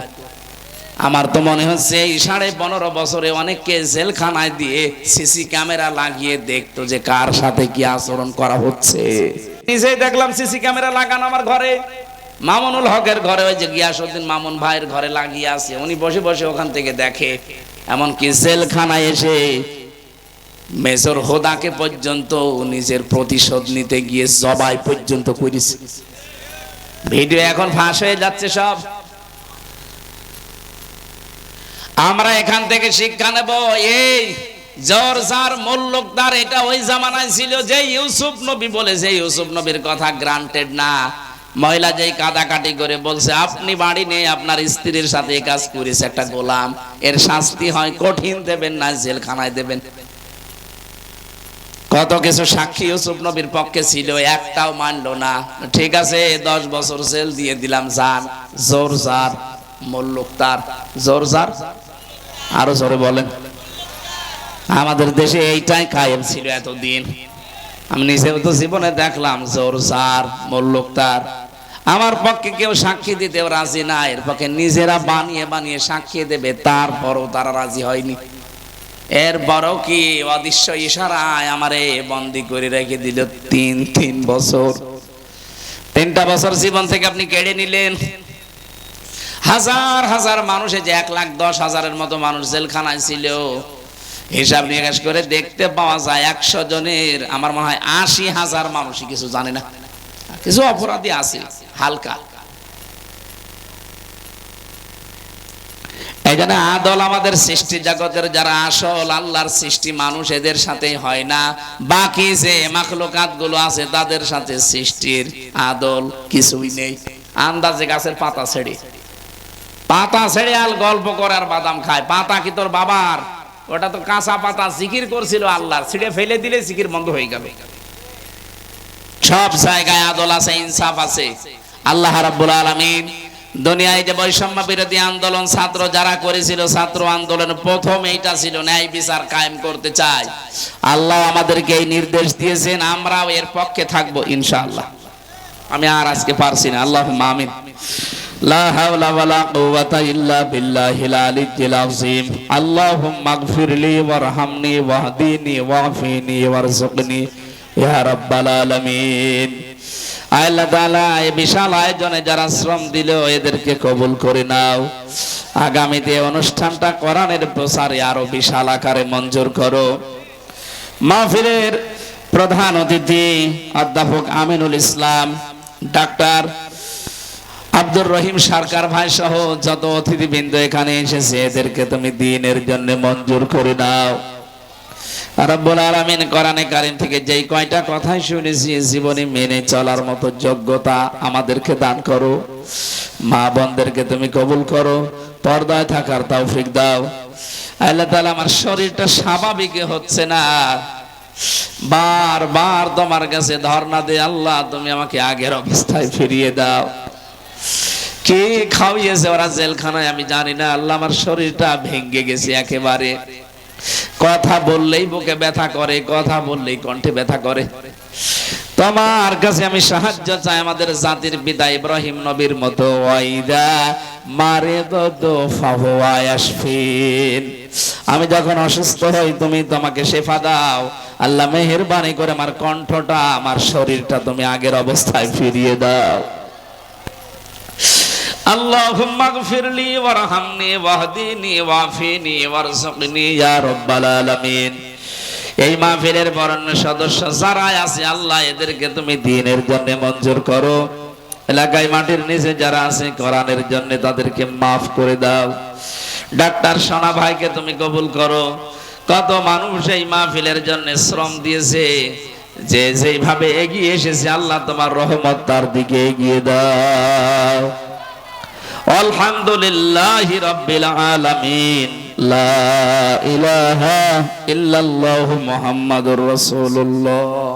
আমার তো মনে হচ্ছে এই 15.5 বছরে অনেককে জেলখানায় দিয়ে সিসি ক্যামেরা লাগিয়ে দেখতো যে কার সাথে কি আচরণ করা হচ্ছে। নিজেই দেখলাম সিসি ক্যামেরা লাগানো আমার ঘরে, মামুনুল হকের ঘরে, ওই যে গিয়াসউদ্দিন মামুন ভাইয়ের ঘরে লাগিয়ে আছে। উনি বসে বসে ওখান থেকে দেখে। এমনকি জেলখানায় এসে মেজর হোদাকে পর্যন্ত নিজের প্রতিশোধ নিতে গিয়ে জবাই পর্যন্ত করেছে। ভিডিও এখন ফাঁস হয়ে যাচ্ছে সব। আমরা এখান থেকে শিক্ষা নেব। এই জোরজার মোল্লকদার এটা ওই জামানায় ছিল যে ইউসুফ নবী বলেছে। ইউসুফ নবীর কথা গ্রান্টেড না। মহিলা যেই কাদাকাটি করে বলছে আপনি বাড়ি নেই, আপনার স্ত্রীর সাথে এই কাজ করেছে একটা গোলাম, এর শাস্তি হয় কঠিন দেবেন না জেলখানায় দেবেন। কত কিছু সাক্ষী ইউসুফ নবীর পক্ষে ছিল, একটাও মানলো না। ঠিক আছে 10 বছর জেল দিয়ে দিলাম। যান। জোরজার মোল্লকদার। জোরজার আরো জোরে বলেন। আমাদের দেশে এইটাই কায়েম ছিল এতদিন। আমি নিজেও তো জীবনে দেখলাম জোরজার মোল্লকদার। আমার পক্ষে কেউ সাক্ষী দিতেও রাজি না, এর পক্ষে নিজেরা বানিয়ে বানিয়ে সাক্ষী দেবে, তারপরও তারা রাজি হয়নি। এর বড় কি অদৃশ্য ইশারায় আমারে বন্দী করে রেখে দিল 3 বছর। 3টা বছর জীবন থেকে আপনি কেড়ে নিলেন। হাজার হাজার মানুষে যে 1,10,000-এর মতো মানুষ জেলখানায় ছিল, হিসাব নিকাশ করে দেখতে পাওয়া যায় 100 জনের আমার মনে হয় 80,000 মানুষই কিছু জানে না। কিছু অপরাধী আছে হালকা। এইখানে আদল আমাদের সৃষ্টি জগতের যারা আসল আল্লাহর সৃষ্টি মানুষ, এদের সাথে হয় না। বাকি যে মাখলুকাত গুলো আছে তাদের সাথে সৃষ্টির আদল কিছুই নেই। আন্দাজে গাছের পাতা ছেড়ে আল গল্প করে আর বাদাম খায়। পাতা কি তোর বাবার? ওটা তো কাঁচা পাতা, জিকির করছিল আল্লাহর, ছিঁড়ে ফেলে দিলে জিকির বন্ধ হয়ে যাবে। সব জায়গায় আদল আছে, ইনসাফ আছে। আল্লাহ রাব্বুল আলামিন দুনিয়ায় যে বৈষম্য বিরোধী আন্দোলন ছাত্র যারা করেছিল, ছাত্র আন্দোলন প্রথম এইটা ছিল ন্যায় বিচার কায়েম করতে চাই। আল্লাহ আমাদেরকে এই নির্দেশ দিয়েছেন, আমরাও এর পক্ষে থাকবো ইনশাআল্লাহ। আমি আর আজকে পারছি না, আল্লাহুম্মা আমিন। লা হাওলা ওয়ালা কুওয়াতা ইল্লা বিল্লাহিল আলিয়্যিল আযীম। আল্লাহুম্মা ইগফিরলি ওয়ারহামনি ওয়াহদিনি ওয়াফিনি ওয়ারযুকনি ইয়া রাব্বাল আলামিন। আল্লাহ তাআলা এই বিশাল আয়োজনে যারা শ্রম দিল এদেরকে কবুল করে নাও। আগামীতে অনুষ্ঠানটা কোরআনের প্রচারে আরো বিশাল আকারে মঞ্জুর করো। মাহফিলের প্রধান অতিথি অধ্যাপক আমিনুল ইসলাম, ডাক্তার আব্দুর রহিম সরকার ভাই সহ যত অতিথিবৃন্দ এখানে এসেছে এদেরকে তুমি দ্বীনের জন্য মঞ্জুর করে নাও। রব্বুল আলামিন কোরআনে কারীম থেকে যেই কয়টা কথাই শুনেছি জীবনে মেনে চলার মতো যোগ্যতা আমাদেরকে দান করো। মা বোনদেরকে তুমি কবুল করো, পর্দায় থাকার তৌফিক দাও। আল্লাহ তাআলা আমার শরীরটা স্বাভাবিক হচ্ছে না, বারবার তোমার কাছে ধর্ণা দে, আল্লাহ তুমি আমাকে আগের অবস্থায় ফিরিয়ে দাও। কে খাওয়িয়েছে ওরা জেলখানায় আমি জানি না, আল্লাহ আমার শরীরটা ভেঙে গেছে একেবারে। কথা বললেই বুকে ব্যথা করে, কথা বললেই কণ্ঠে ব্যথা করে। তোমার কাছে আমি সাহায্য চাই আমাদের জাতির পিতা ইব্রাহিম নবীর মতো, ওয়াইদা মারিদতু ফাহুয়া ইয়াশফিন। আমি যখন অসুস্থ হই তুমি আমাকে শেফা দাও। আল্লাহ মেহেরবানি করে আমার কণ্ঠটা, আমার শরীরটা তুমি আগের অবস্থায় ফিরিয়ে দাও। আল্লাহুম্মা গফিরলি ওয়ারহামনি ওয়াহদিনি ওয়াফিনি ওয়ারযুকনি ইয়া রাব্বাল আলামিন। এই মাহফিলের বরেণ্য সদস্য যারা আছে আল্লাহ এদেরকে তুমি দ্বীনের জন্য মঞ্জুর করো। এলাকায় মাটির নিচে যারা আছে কোরআনের জন্য তাদেরকে মাফ করে দাও। ডাক্তার সোনা ভাইকে তুমি কবুল করো। কত মানুষ এই মাহফিলের জন্য শ্রম দিয়েছে, যে যেভাবে এগিয়ে এসেছে আল্লাহ তোমার রহমত তার দিকে এগিয়ে দাও। আলহামদুলিল্লাহি রাব্বিল আলামিন। লা ইলাহা ইল্লাল্লাহু মুহাম্মাদুর রাসূলুল্লাহ।